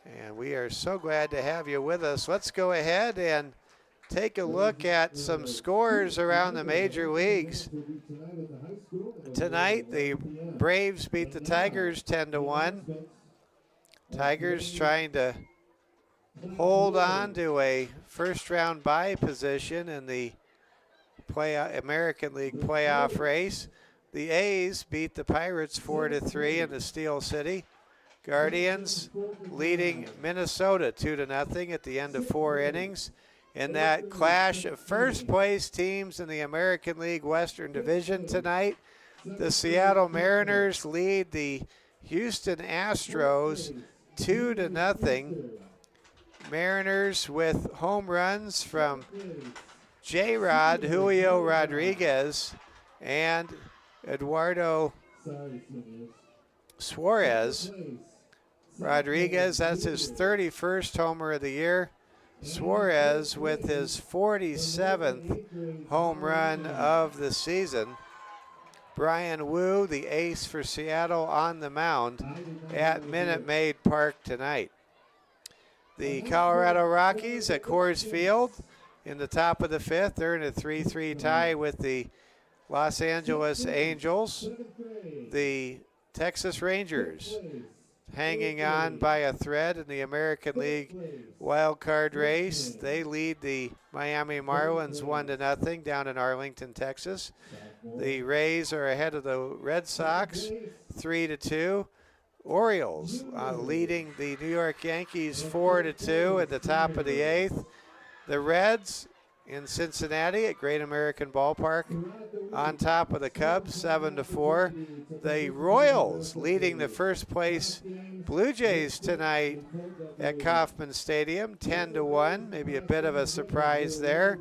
And we are so glad to have you with us. Let's go ahead and take a look at some scores around the major leagues. Tonight, the Braves beat the Tigers 10-1. Tigers trying to hold on to a first-round bye position in the American League playoff race. The A's beat the Pirates 4-3 in the Steel City. Guardians leading Minnesota 2-0 at the end of 4 innings. in that clash of first place teams in the American League Western Division tonight. The Seattle Mariners lead the Houston Astros 2-0. Mariners with home runs from J-Rod, Julio Rodriguez, and Eduardo Suarez. Rodriguez, that's his 31st homer of the year. Suarez with his 47th home run of the season. Brian Wu, the ace for Seattle, on the mound at Minute Maid Park tonight. The Colorado Rockies at Coors Field in the top of the fifth. They're in a 3-3 tie with the Los Angeles Angels. The Texas Rangers hanging on by a thread in the American League wild card race. They lead the Miami Marlins 1-0 down in Arlington, Texas. The Rays are ahead of the Red Sox 3-2. Orioles leading the New York Yankees 4-2 at the top of the eighth. The Reds in Cincinnati at Great American Ballpark on top of the Cubs 7-4. The Royals leading the first place Blue Jays tonight at Kauffman Stadium 10-1. Maybe a bit of a surprise there.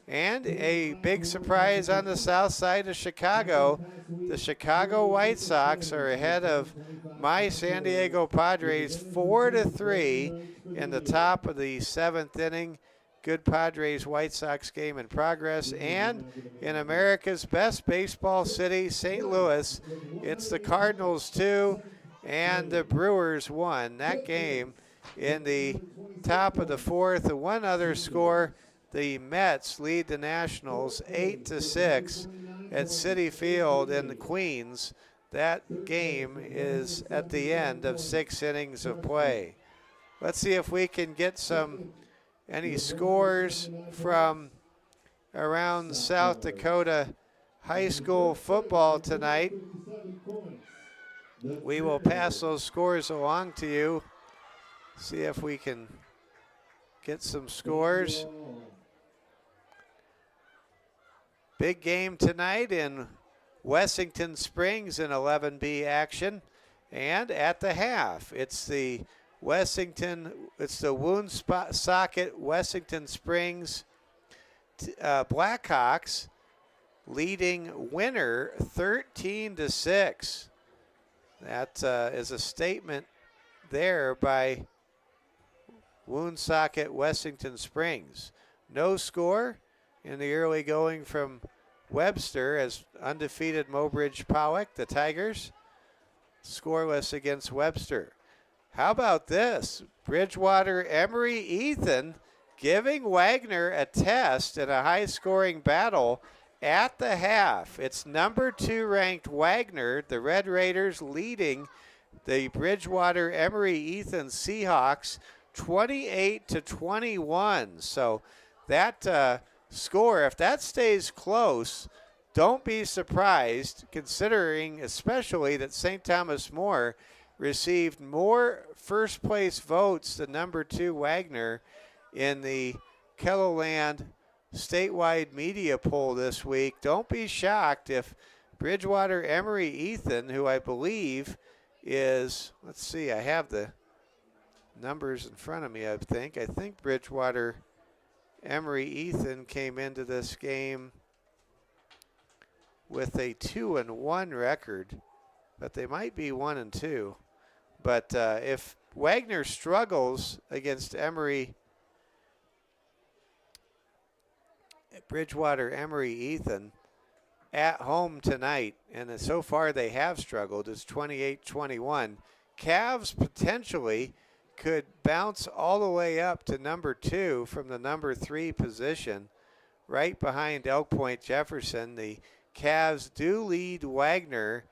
And a big surprise on the south side of Chicago. The Chicago White Sox are ahead of my San Diego Padres 4-3 in the top of the seventh inning. Good Padres-White Sox game in progress. And in America's best baseball city, St. Louis, it's the Cardinals 2 and the Brewers 1. That game in the top of the fourth. And one other score, the Mets lead the Nationals 8-6 at Citi Field in the Queens. That game is at the end of 6 innings of play. Let's see if we can get any scores from around South Dakota high school football tonight. We will pass those scores along to you. See if we can get some scores. Big game tonight in Wessington Springs in 11B action. And at the half, it's the Woonsocket Wessington Springs Blackhawks leading Winner 13-6. That is a statement there by Woonsocket Wessington Springs. No score in the early going from Webster as undefeated Mobridge Pollock, the Tigers, scoreless against Webster. How about this? Bridgewater Emory Ethan giving Wagner a test in a high-scoring battle at the half. It's number 2 ranked Wagner, the Red Raiders leading the Bridgewater Emory Ethan Seahawks 28-21. So that score, if that stays close, don't be surprised, considering especially that St. Thomas More received more first place votes than number 2 Wagner in the Kelloland statewide media poll this week. Don't be shocked if Bridgewater Emory Ethan, who I believe is, let's see, I have the numbers in front of me, I think Bridgewater Emory Ethan came into this game with a 2-1 record, but they might be 1-2. But if Wagner struggles against Bridgewater Emory Ethan at home tonight, and so far they have struggled, it's 28-21. Cavs potentially could bounce all the way up to number 2 from the number 3 position, right behind Elk Point Jefferson. The Cavs do lead Wagner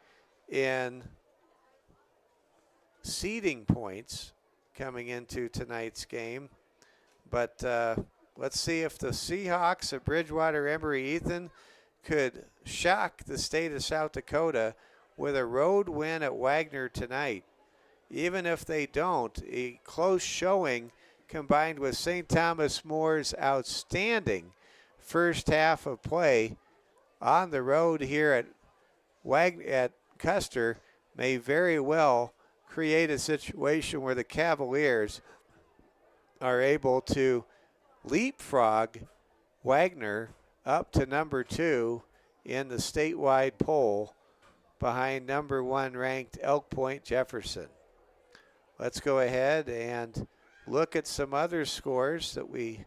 in seeding points coming into tonight's game. But let's see if the Seahawks of Bridgewater Emory Ethan could shock the state of South Dakota with a road win at Wagner tonight. Even if they don't, a close showing combined with St. Thomas More's outstanding first half of play on the road here at Custer, may very well create a situation where the Cavaliers are able to leapfrog Wagner up to number 2 in the statewide poll behind number 1 ranked Elk Point Jefferson. Let's go ahead and look at some other scores that we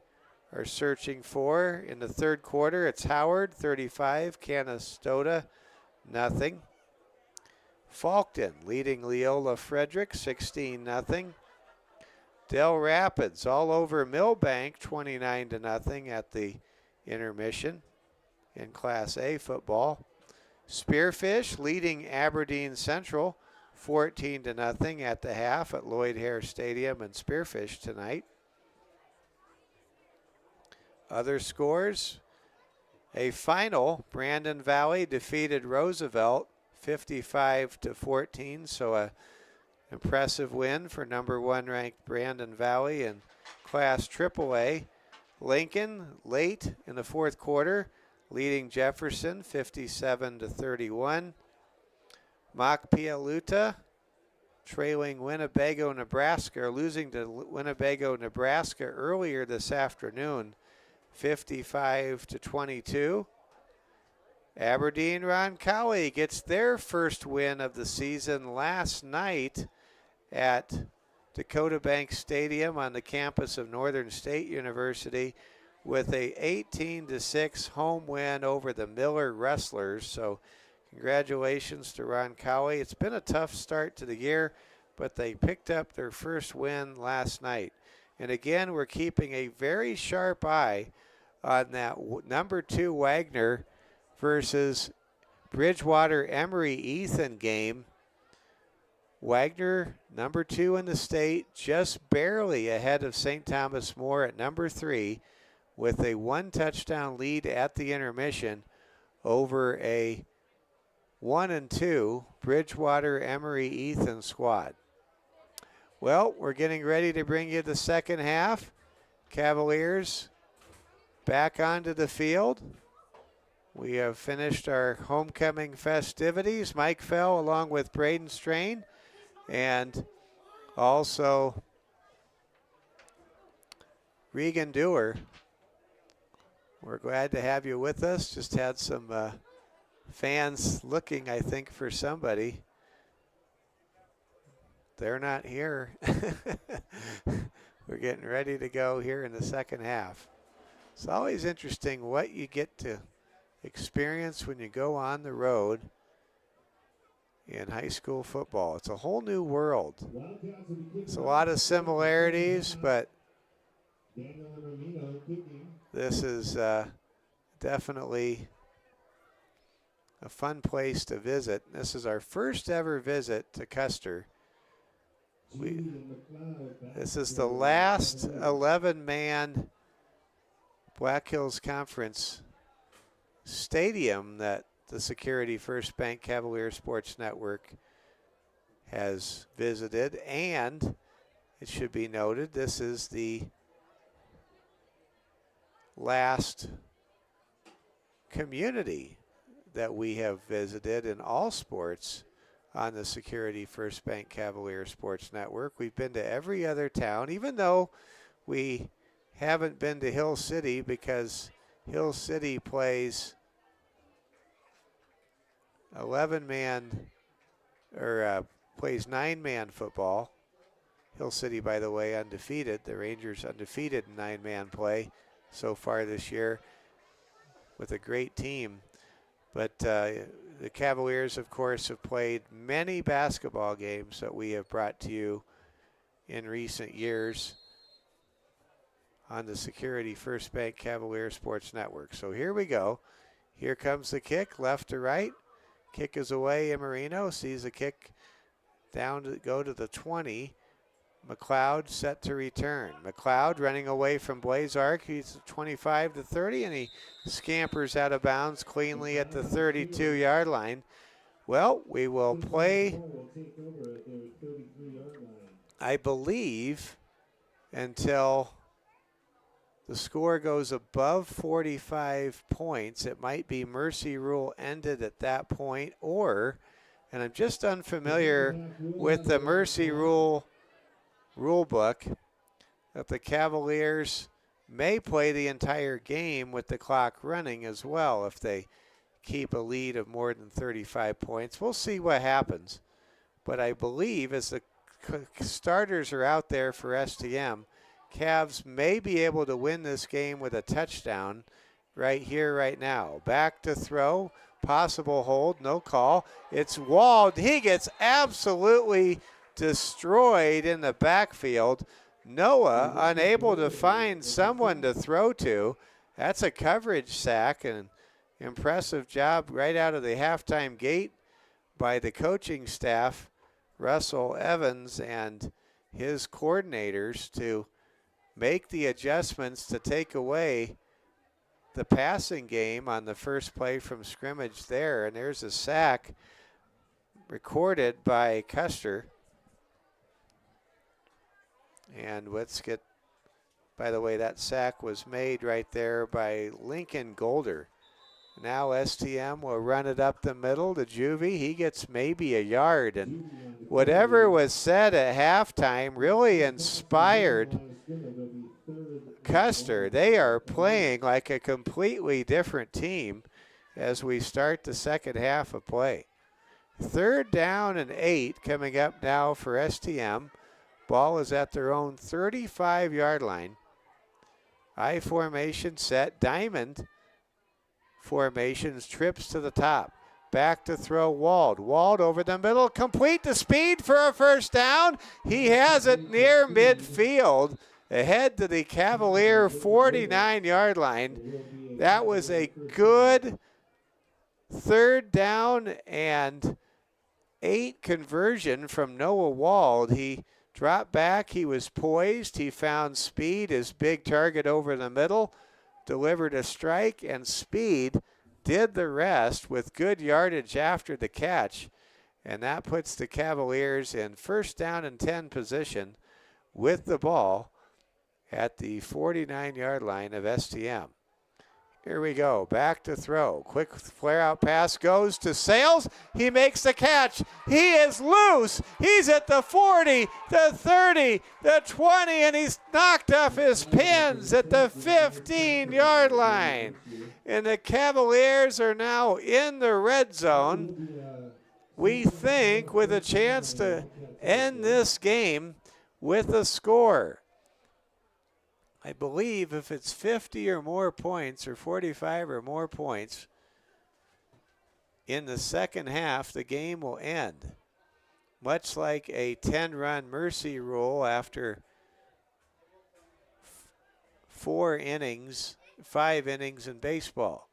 are searching for. In the third quarter, it's Howard 35, Canastota nothing. Faulkton leading Leola Frederick 16-0. Del Rapids all over Millbank 29-0 at the intermission in Class A football. Spearfish leading Aberdeen Central 14-0 at the half at Lloyd Hare Stadium in Spearfish tonight. Other scores, a final, Brandon Valley defeated Roosevelt 55-14, so a impressive win for number 1 ranked Brandon Valley in Class AAA. Lincoln late in the fourth quarter leading Jefferson 57-31. Machpialuta trailing Winnebago, Nebraska, or losing to Winnebago, Nebraska earlier this afternoon 55-22. Aberdeen Roncalli gets their first win of the season last night at Dakota Bank Stadium on the campus of Northern State University with a 18-6 home win over the Miller Wrestlers. So congratulations to Roncalli. It's been a tough start to the year, but they picked up their first win last night. And again, we're keeping a very sharp eye on that number 2 Wagner versus Bridgewater Emory Ethan game. Wagner, number 2 in the state, just barely ahead of St. Thomas More at number 3 with a 1-touchdown lead at the intermission over a 1-2 Bridgewater Emory Ethan squad. Well, we're getting ready to bring you the second half. Cavaliers back onto the field. We have finished our homecoming festivities. Mike Fell along with Braden Strain and also Regan Dewar. We're glad to have you with us. Just had some fans looking, I think, for somebody. They're not here. We're getting ready to go here in the second half. It's always interesting what you get to experience when you go on the road in high school football. It's a whole new world. It's a lot of similarities, but this is definitely a fun place to visit. This is our first ever visit to Custer. This is the last 11-man Black Hills Conference stadium that the Security First Bank Cavalier Sports Network has visited, and it should be noted this is the last community that we have visited in all sports on the Security First Bank Cavalier Sports Network. We've been to every other town, even though we haven't been to Hill City because Hill City plays 11-man or plays 9-man football. Hill City, by the way, undefeated. The Rangers undefeated in 9-man play so far this year with a great team. But the Cavaliers, of course, have played many basketball games that we have brought to you in recent years on the Security First Bank Cavalier Sports Network. So here we go. Here comes the kick, left to right. Kick is away. Emarino sees the kick down to go to the 20. McLeod set to return. McLeod running away from Blazark. He's 25-30, and he scampers out of bounds cleanly at the 32-yard line. Well, we will play, I believe, until the score goes above 45 points. It might be mercy rule ended at that point, or, and I'm just unfamiliar with the mercy rule book, that the Cavaliers may play the entire game with the clock running as well if they keep a lead of more than 35 points. We'll see what happens. But I believe as the starters are out there for STM, Cavs may be able to win this game with a touchdown right here, right now. Back to throw, possible hold, no call. It's Wald. He gets absolutely destroyed in the backfield. Noah unable to find someone to throw to. That's a coverage sack, and impressive job right out of the halftime gate by the coaching staff, Russell Evans and his coordinators, to make the adjustments to take away the passing game on the first play from scrimmage there. And there's a sack recorded by Custer. And let's get, by the way, that sack was made right there by Lincoln Golder. Now STM will run it up the middle to Juvie. He gets maybe a yard. And whatever was said at halftime really inspired Custer. They are playing like a completely different team as we start the second half of play. 3rd down and 8 coming up now for STM. Ball is at their own 35-yard line. I formation set, diamond formations, trips to the top. Back to throw Wald. Wald over the middle, complete to Speed for a first down. He has it near midfield, ahead to the Cavalier 49-yard line. That was a good 3rd down and 8 conversion from Noah Wald. He dropped back, he was poised, he found Speed, his big target over the middle, delivered a strike, and Speed did the rest with good yardage after the catch. And that puts the Cavaliers in 1st down and 10 position with the ball at the 49-yard line of STM. Here we go, back to throw. Quick flare-out pass goes to Sales. He makes the catch. He is loose. He's at the 40, the 30, the 20, and he's knocked off his pins at the 15-yard line. And the Cavaliers are now in the red zone, we think, with a chance to end this game with a score. I believe if it's 50 or more points or 45 or more points in the second half, the game will end. Much like a 10-run mercy rule after 5 innings in baseball.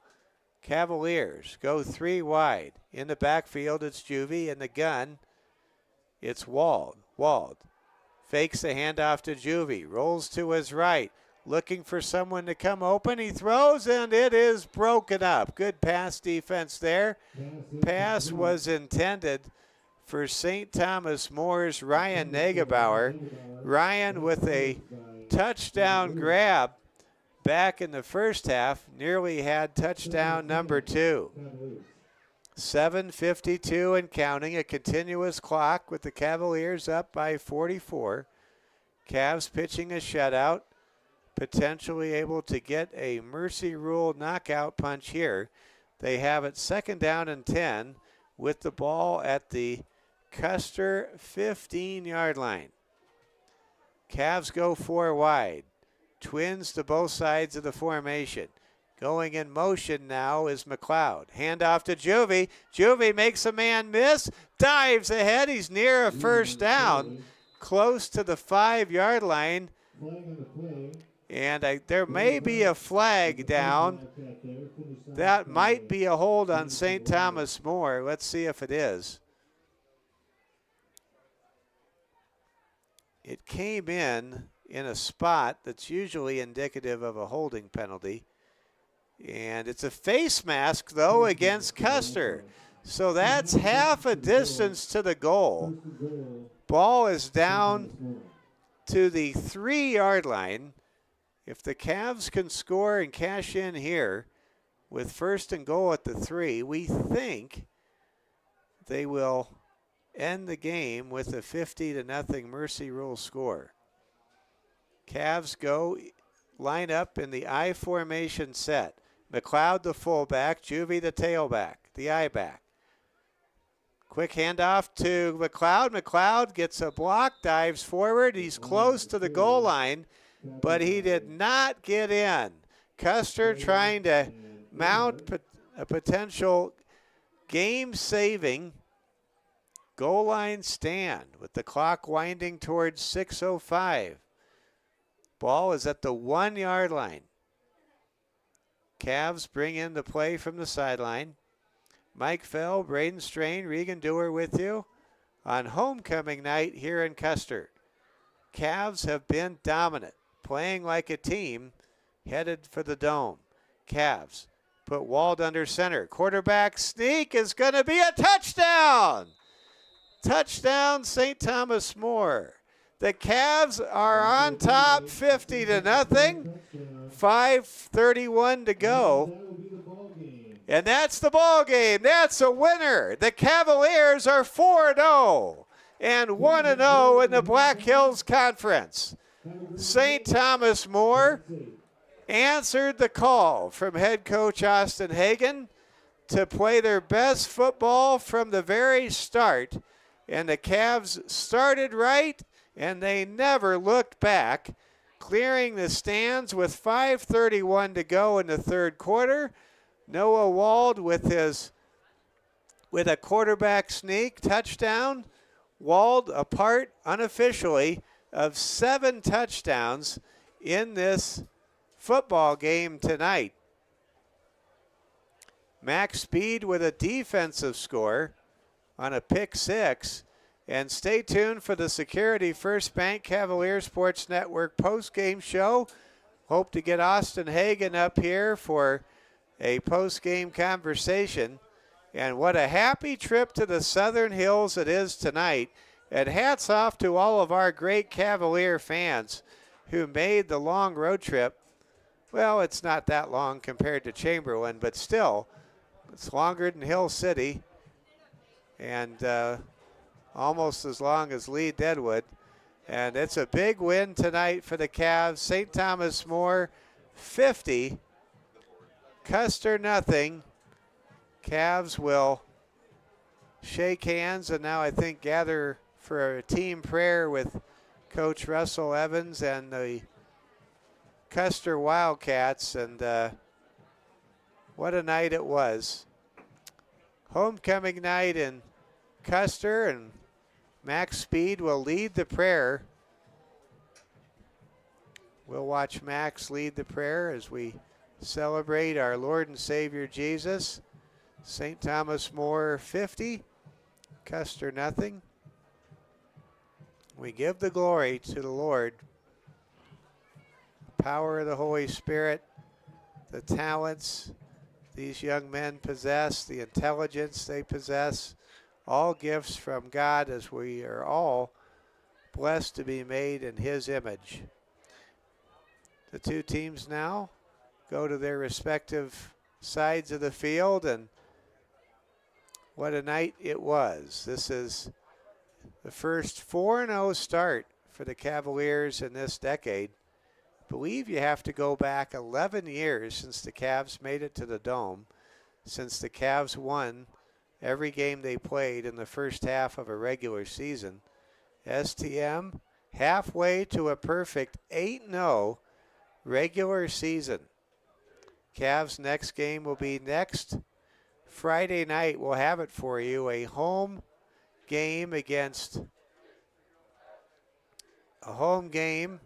Cavaliers go 3 wide. In the backfield, it's Juvie. In the gun, it's Wald. Wald fakes the handoff to Juvie, rolls to his right, looking for someone to come open. He throws, and it is broken up. Good pass defense there. Pass was intended for St. Thomas More's Ryan Negebauer. Ryan with a touchdown grab back in the first half, nearly had touchdown number 2. 7:52 and counting, a continuous clock with the Cavaliers up by 44. Cavs pitching a shutout, potentially able to get a mercy rule knockout punch here. They have it 2nd down and 10 with the ball at the Custer 15-yard line. Cavs go 4 wide. Twins to both sides of the formation. Going in motion now is McLeod. Handoff to Juvie. Juvie makes a man miss. Dives ahead. He's near a first down. Close to the 5-yard line. And there may be a flag down. That might be a hold on St. Thomas More. Let's see if it is. It came in a spot that's usually indicative of a holding penalty. And it's a face mask, though, against Custer. So that's half a distance to the goal. Ball is down to the 3-yard line. If the Cavs can score and cash in here with 1st and goal at the 3, we think they will end the game with a 50-0 Mercy Rule score. Cavs go line up in the I formation set. McLeod the fullback, Juvie the tailback, the I back. Quick handoff to McLeod. McLeod gets a block, dives forward. He's close to the goal line, but he did not get in. Custer trying to mount a potential game-saving goal line stand with the clock winding towards 6:05. Ball is at the 1-yard line. Cavs bring in the play from the sideline. Mike Fell, Braden Strain, Regan Dewar with you on homecoming night here in Custer. Cavs have been dominant, playing like a team headed for the Dome. Cavs put Wald under center. Quarterback sneak is going to be a touchdown. Touchdown, St. Thomas More. The Cavs are on top 50-0. 5:31 to go. And that's the ball game. That's a winner. The Cavaliers are 4-0 and 1-0 in the Black Hills Conference. St. Thomas More answered the call from head coach Austin Hagan to play their best football from the very start. And the Cavs started right, and they never looked back, clearing the stands with 5:31 to go in the 3rd quarter. Noah Wald with a quarterback sneak touchdown. Wald a part unofficially of 7 touchdowns in this football game tonight. Max Speed with a defensive score on a pick 6. And stay tuned for the Security First Bank Cavalier Sports Network post-game show. Hope to get Austin Hagan up here for a post-game conversation. And what a happy trip to the Southern Hills it is tonight. And hats off to all of our great Cavalier fans who made the long road trip. Well, it's not that long compared to Chamberlain, but still, it's longer than Hill City. And almost as long as Lee Deadwood. And it's a big win tonight for the Cavs. St. Thomas More 50, Custer nothing. Cavs will shake hands and now I think gather for a team prayer with Coach Russell Evans and the Custer Wildcats. And what a night it was. Homecoming night in Custer, and Max Speed will lead the prayer. We'll watch Max lead the prayer as we celebrate our Lord and Savior Jesus. St. Thomas More 50, Custer nothing. We give the glory to the Lord. The power of the Holy Spirit, the talents these young men possess, the intelligence they possess, all gifts from God as we are all blessed to be made in His image. The two teams now go to their respective sides of the field, and what a night it was. This is the first 4-0 start for the Cavaliers in this decade. I believe you have to go back 11 years since the Cavs made it to the Dome, since the Cavs won every game they played in the first half of a regular season. STM halfway to a perfect 8-0 regular season. Cavs' next game will be next Friday night. We'll have it for you. A home game against Lakota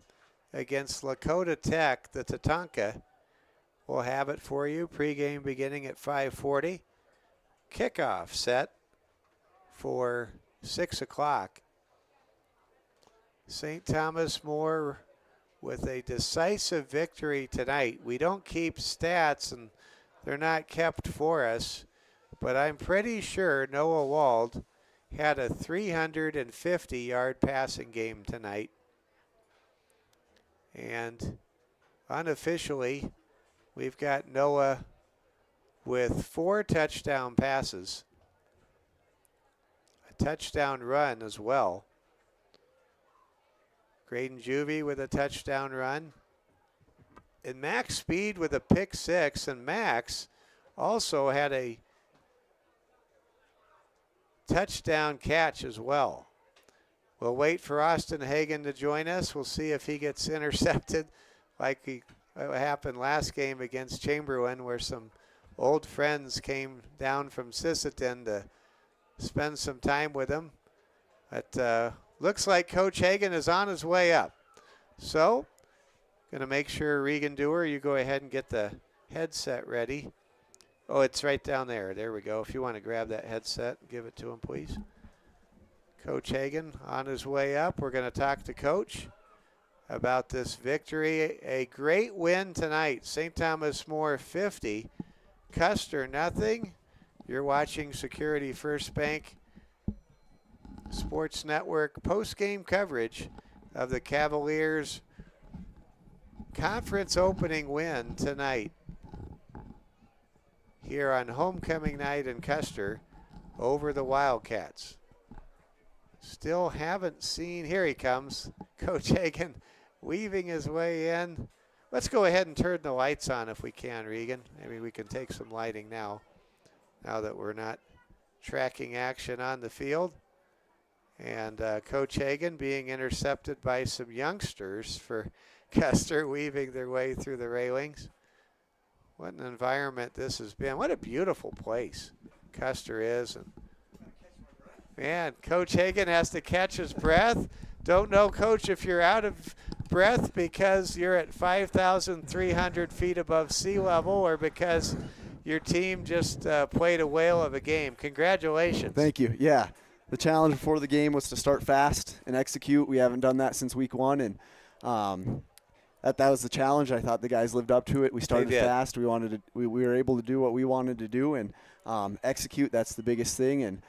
Tech, the Tatanka. We'll have it for you. Pregame beginning at 5:40. Kickoff set for 6 o'clock. St. Thomas More with a decisive victory tonight. We don't keep stats and they're not kept for us, but I'm pretty sure Noah Wald had a 350-yard passing game tonight. And unofficially, we've got Noah with 4 touchdown passes, a touchdown run as well. Graydon Juvie with a touchdown run. And Max Speed with a pick 6, and Max also had a touchdown catch as well. We'll wait for Austin Hagan to join us. We'll see if he gets intercepted like what happened last game against Chamberlain, where some old friends came down from Sisseton to spend some time with him. But looks like Coach Hagan is on his way up. So, going to make sure, Regan Dewar, you go ahead and get the headset ready. Oh, it's right down there. There we go. If you want to grab that headset and give it to him, please. Coach Hagan on his way up. We're going to talk to Coach about this victory. A great win tonight. St. Thomas More 50, Custer nothing. You're watching Security First Bank Sports Network post-game coverage of the Cavaliers' conference opening win tonight here on homecoming night in Custer over the Wildcats. Still haven't seen, here he comes, Coach Hagan weaving his way in. Let's go ahead and turn the lights on if we can, Regan. Maybe we can take some lighting now that we're not tracking action on the field. And Coach Hagan being intercepted by some youngsters for Custer, weaving their way through the railings. What an environment this has been. What a beautiful place Custer is. And man, Coach Hagan has to catch his breath. Don't know, Coach, if you're out of breath because you're at 5,300 feet above sea level or because your team just played a whale of a game. Congratulations. Thank you. Yeah, the challenge before the game was to start fast and execute. We haven't done that since week 1, and that was the challenge. I thought the guys lived up to it. We started fast. We were able to do what we wanted to do and execute. That's the biggest thing, and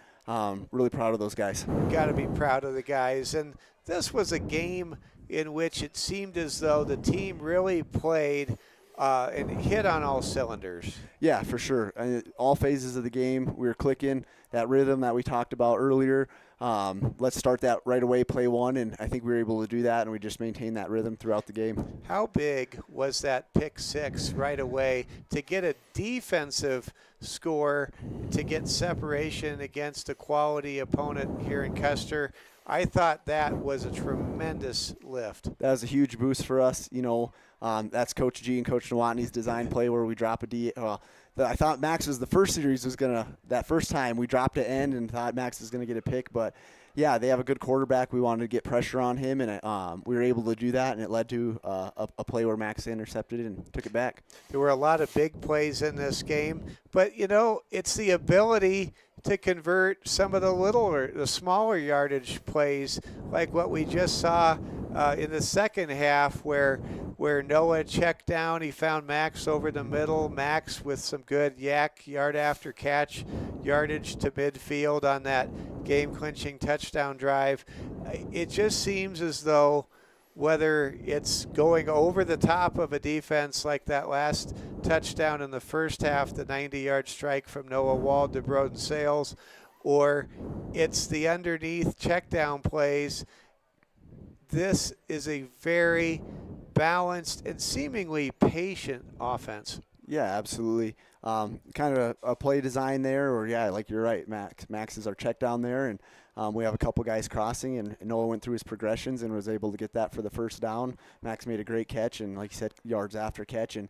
really proud of those guys. Got to be proud of the guys. And this was a game in which it seemed as though the team really played and hit on all cylinders. Yeah, for sure. All phases of the game, we were clicking that rhythm that we talked about earlier. Let's start that right away, play 1, and I think we were able to do that, and we just maintained that rhythm throughout the game. How big was that pick 6 right away to get a defensive score, to get separation against a quality opponent here in Custer? I thought that was a tremendous lift. That was a huge boost for us. That's Coach G and Coach Nowotny's design play where we drop a D. I thought Max was the first series was going to – that first time we dropped an end and thought Max was going to get a pick. But, yeah, they have a good quarterback. We wanted to get pressure on him, and we were able to do that, and it led to a play where Max intercepted it and took it back. There were a lot of big plays in this game. But, it's the ability to convert some of the smaller yardage plays like what we just saw in the second half where Noah checked down. He found Max over the middle. Max with some good yard after catch yardage to midfield on that game-clinching touchdown drive. It just seems as though whether it's going over the top of a defense like that last touchdown in the first half, the 90-yard strike from Noah Wald to Broden Sales, or it's the underneath check-down plays, this is a very balanced and seemingly patient offense. Yeah, absolutely. Kind of a play design there, or like you're right, Max is our check down there, and we have a couple guys crossing, and Noah went through his progressions and was able to get that for the first down. Max made a great catch, and like you said, yards after catch. And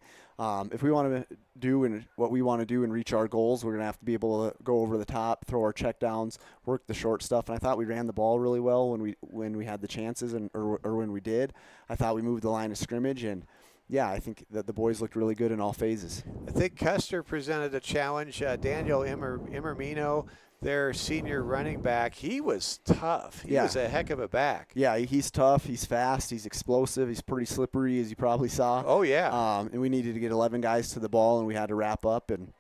if we want to do and what we want to do and reach our goals, we're going to have to be able to go over the top, throw our check downs, work the short stuff. And I thought we ran the ball really well when we had the chances or when we did. I thought we moved the line of scrimmage, and yeah, I think that the boys looked really good in all phases. I think Custer presented a challenge. Daniel Imermino, their senior running back. He was tough. He was a heck of a back. Yeah, he's tough. He's fast. He's explosive. He's pretty slippery, as you probably saw. Oh, yeah. And we needed to get 11 guys to the ball, and we had to wrap up. And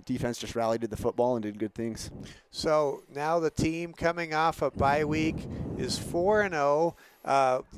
defense just rallied to the football and did good things. So now the team coming off a bye week is 4-0.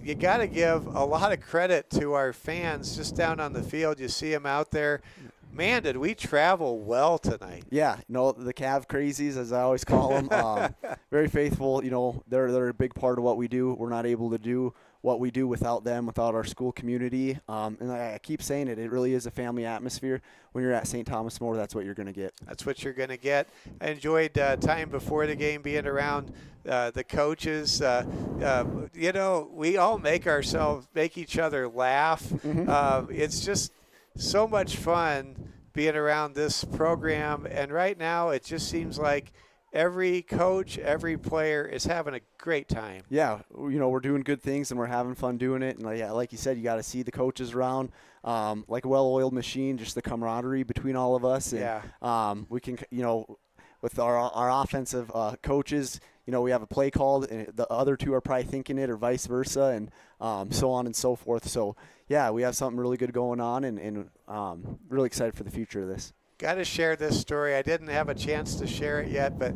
You got to give a lot of credit to our fans just down on the field. You see them out there. Man, did we travel well tonight. Yeah, the Cav crazies, as I always call them, very faithful. They're a big part of what we do. We're not able to do what we do without them, without our school community. And I keep saying it really is a family atmosphere. When you're at St. Thomas More, that's what you're going to get. That's what you're going to get. I enjoyed time before the game being around the coaches. We all make each other laugh. Mm-hmm. It's just so much fun being around this program, and right now it just seems like every coach, every player is having a great time. Yeah, we're doing good things and we're having fun doing it. And like you said, you got to see the coaches around, like a well-oiled machine, just the camaraderie between all of us. And, we can, with our offensive coaches, we have a play called, and the other two are probably thinking it, or vice versa, and so on and so forth. So, yeah, we have something really good going on, and really excited for the future of this. Got to share this story. I didn't have a chance to share it yet, but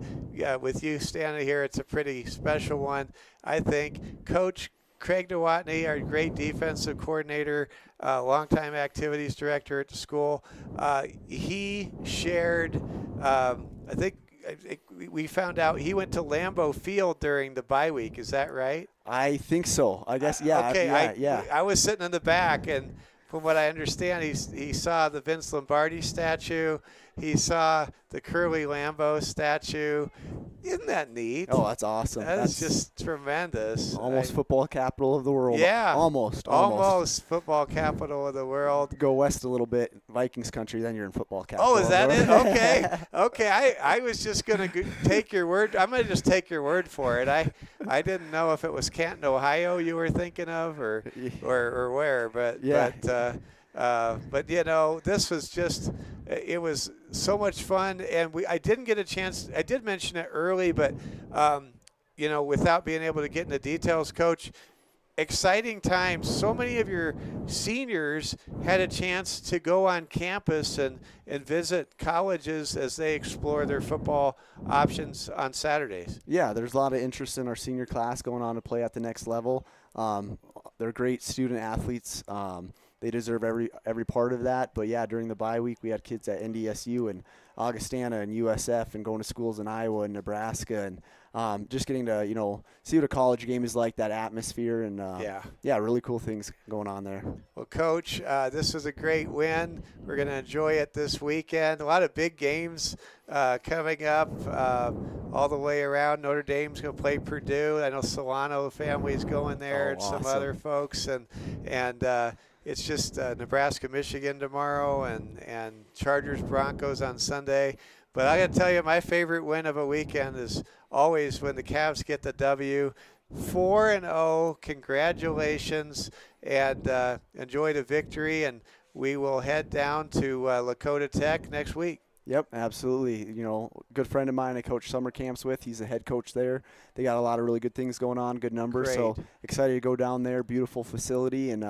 with you standing here, it's a pretty special one. I think Coach Craig DeWatney, our great defensive coordinator, longtime activities director at the school, he shared, I think we found out he went to Lambeau Field during the bye week. Is that right? I think so. I guess, yeah. Okay, yeah. I was sitting in the back, and from what I understand, he saw the Vince Lombardi statue. He saw the Curly Lambeau statue. Isn't that neat? Oh, that's awesome. That's just tremendous. Almost football capital of the world. Yeah. Almost football capital of the world. Go west a little bit, Vikings country, then you're in football capital. Oh, is that it? Okay. Okay. I was just going to take your word. I'm going to just take your word for it. I didn't know if it was Canton, Ohio you were thinking of or where, but yeah. But this was just, it was so much fun, and I didn't get a chance. I did mention it early, but without being able to get into details, Coach, exciting times. So many of your seniors had a chance to go on campus and visit colleges as they explore their football options on Saturdays. Yeah, there's a lot of interest in our senior class going on to play at the next level. They're great student athletes. They deserve every part of that. But, yeah, during the bye week, we had kids at NDSU and Augustana and USF and going to schools in Iowa and Nebraska, and just getting to, see what a college game is like, that atmosphere, and, really cool things going on there. Well, Coach, this was a great win. We're going to enjoy it this weekend. A lot of big games coming up all the way around. Notre Dame's going to play Purdue. I know Solano family's going there, and awesome. some other folks, and it's just Nebraska, Michigan tomorrow, and Chargers, Broncos on Sunday. But I got to tell you, my favorite win of a weekend is always when the Cavs get the W. 4-0. Congratulations, and enjoy the victory. And we will head down to Lakota Tech next week. Yep, absolutely. Good friend of mine I coach summer camps with. He's the head coach there. They got a lot of really good things going on, good numbers. Great. So excited to go down there. Beautiful facility, and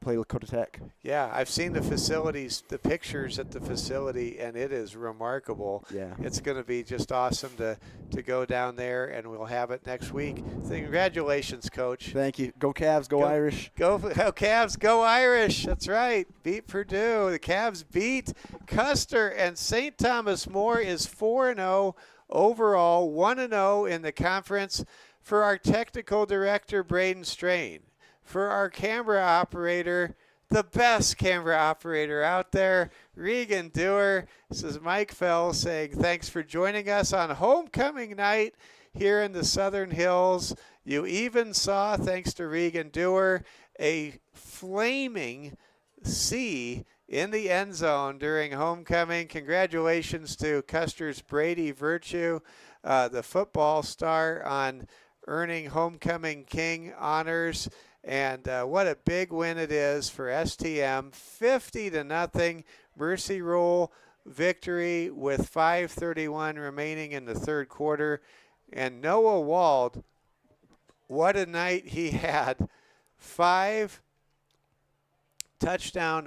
play Lakota Tech. Yeah, I've seen the facilities, the pictures at the facility, and it is remarkable. Yeah. It's going to be just awesome to go down there, and we'll have it next week. So congratulations, Coach. Thank you. Go Cavs, go Irish. Go Cavs, go Irish. That's right. Beat Purdue. The Cavs beat Custer, and St. Thomas More is 4-0 overall, 1-0 in the conference. For our technical director, Braden Strain. For our camera operator, the best camera operator out there, Regan Dewar. This is Mike Fell saying thanks for joining us on homecoming night here in the Southern Hills. You even saw, thanks to Regan Dewar, a flaming C in the end zone during homecoming. Congratulations to Custer's Brady Virtue, the football star, on earning homecoming king honors. And what a big win it is for STM, 50-0. Mercy Rule victory with 5:31 remaining in the third quarter. And Noah Wald, what a night he had. 4 touchdown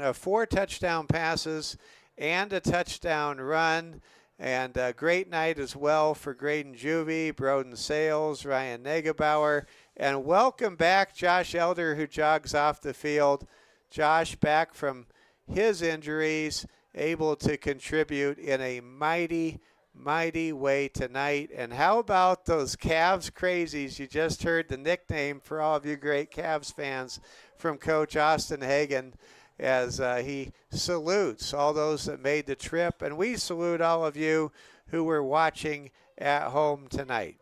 passes and a touchdown run. And a great night as well for Graydon Juvie, Broden Sales, Ryan Negebauer. And welcome back Josh Elder, who jogs off the field. Josh back from his injuries, able to contribute in a mighty, mighty way tonight. And how about those Cavs crazies? You just heard the nickname for all of you great Cavs fans from Coach Austin Hagen, as he salutes all those that made the trip. And we salute all of you who were watching at home tonight.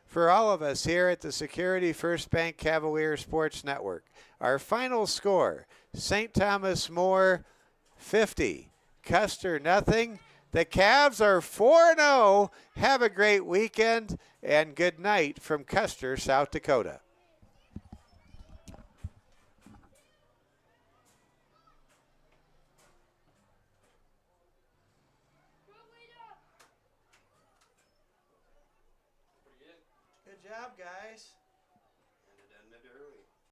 For all of us here at the Security First Bank Cavalier Sports Network, our final score, St. Thomas More 50, Custer nothing. The Cavs are 4-0. Have a great weekend and good night from Custer, South Dakota. Good job, guys.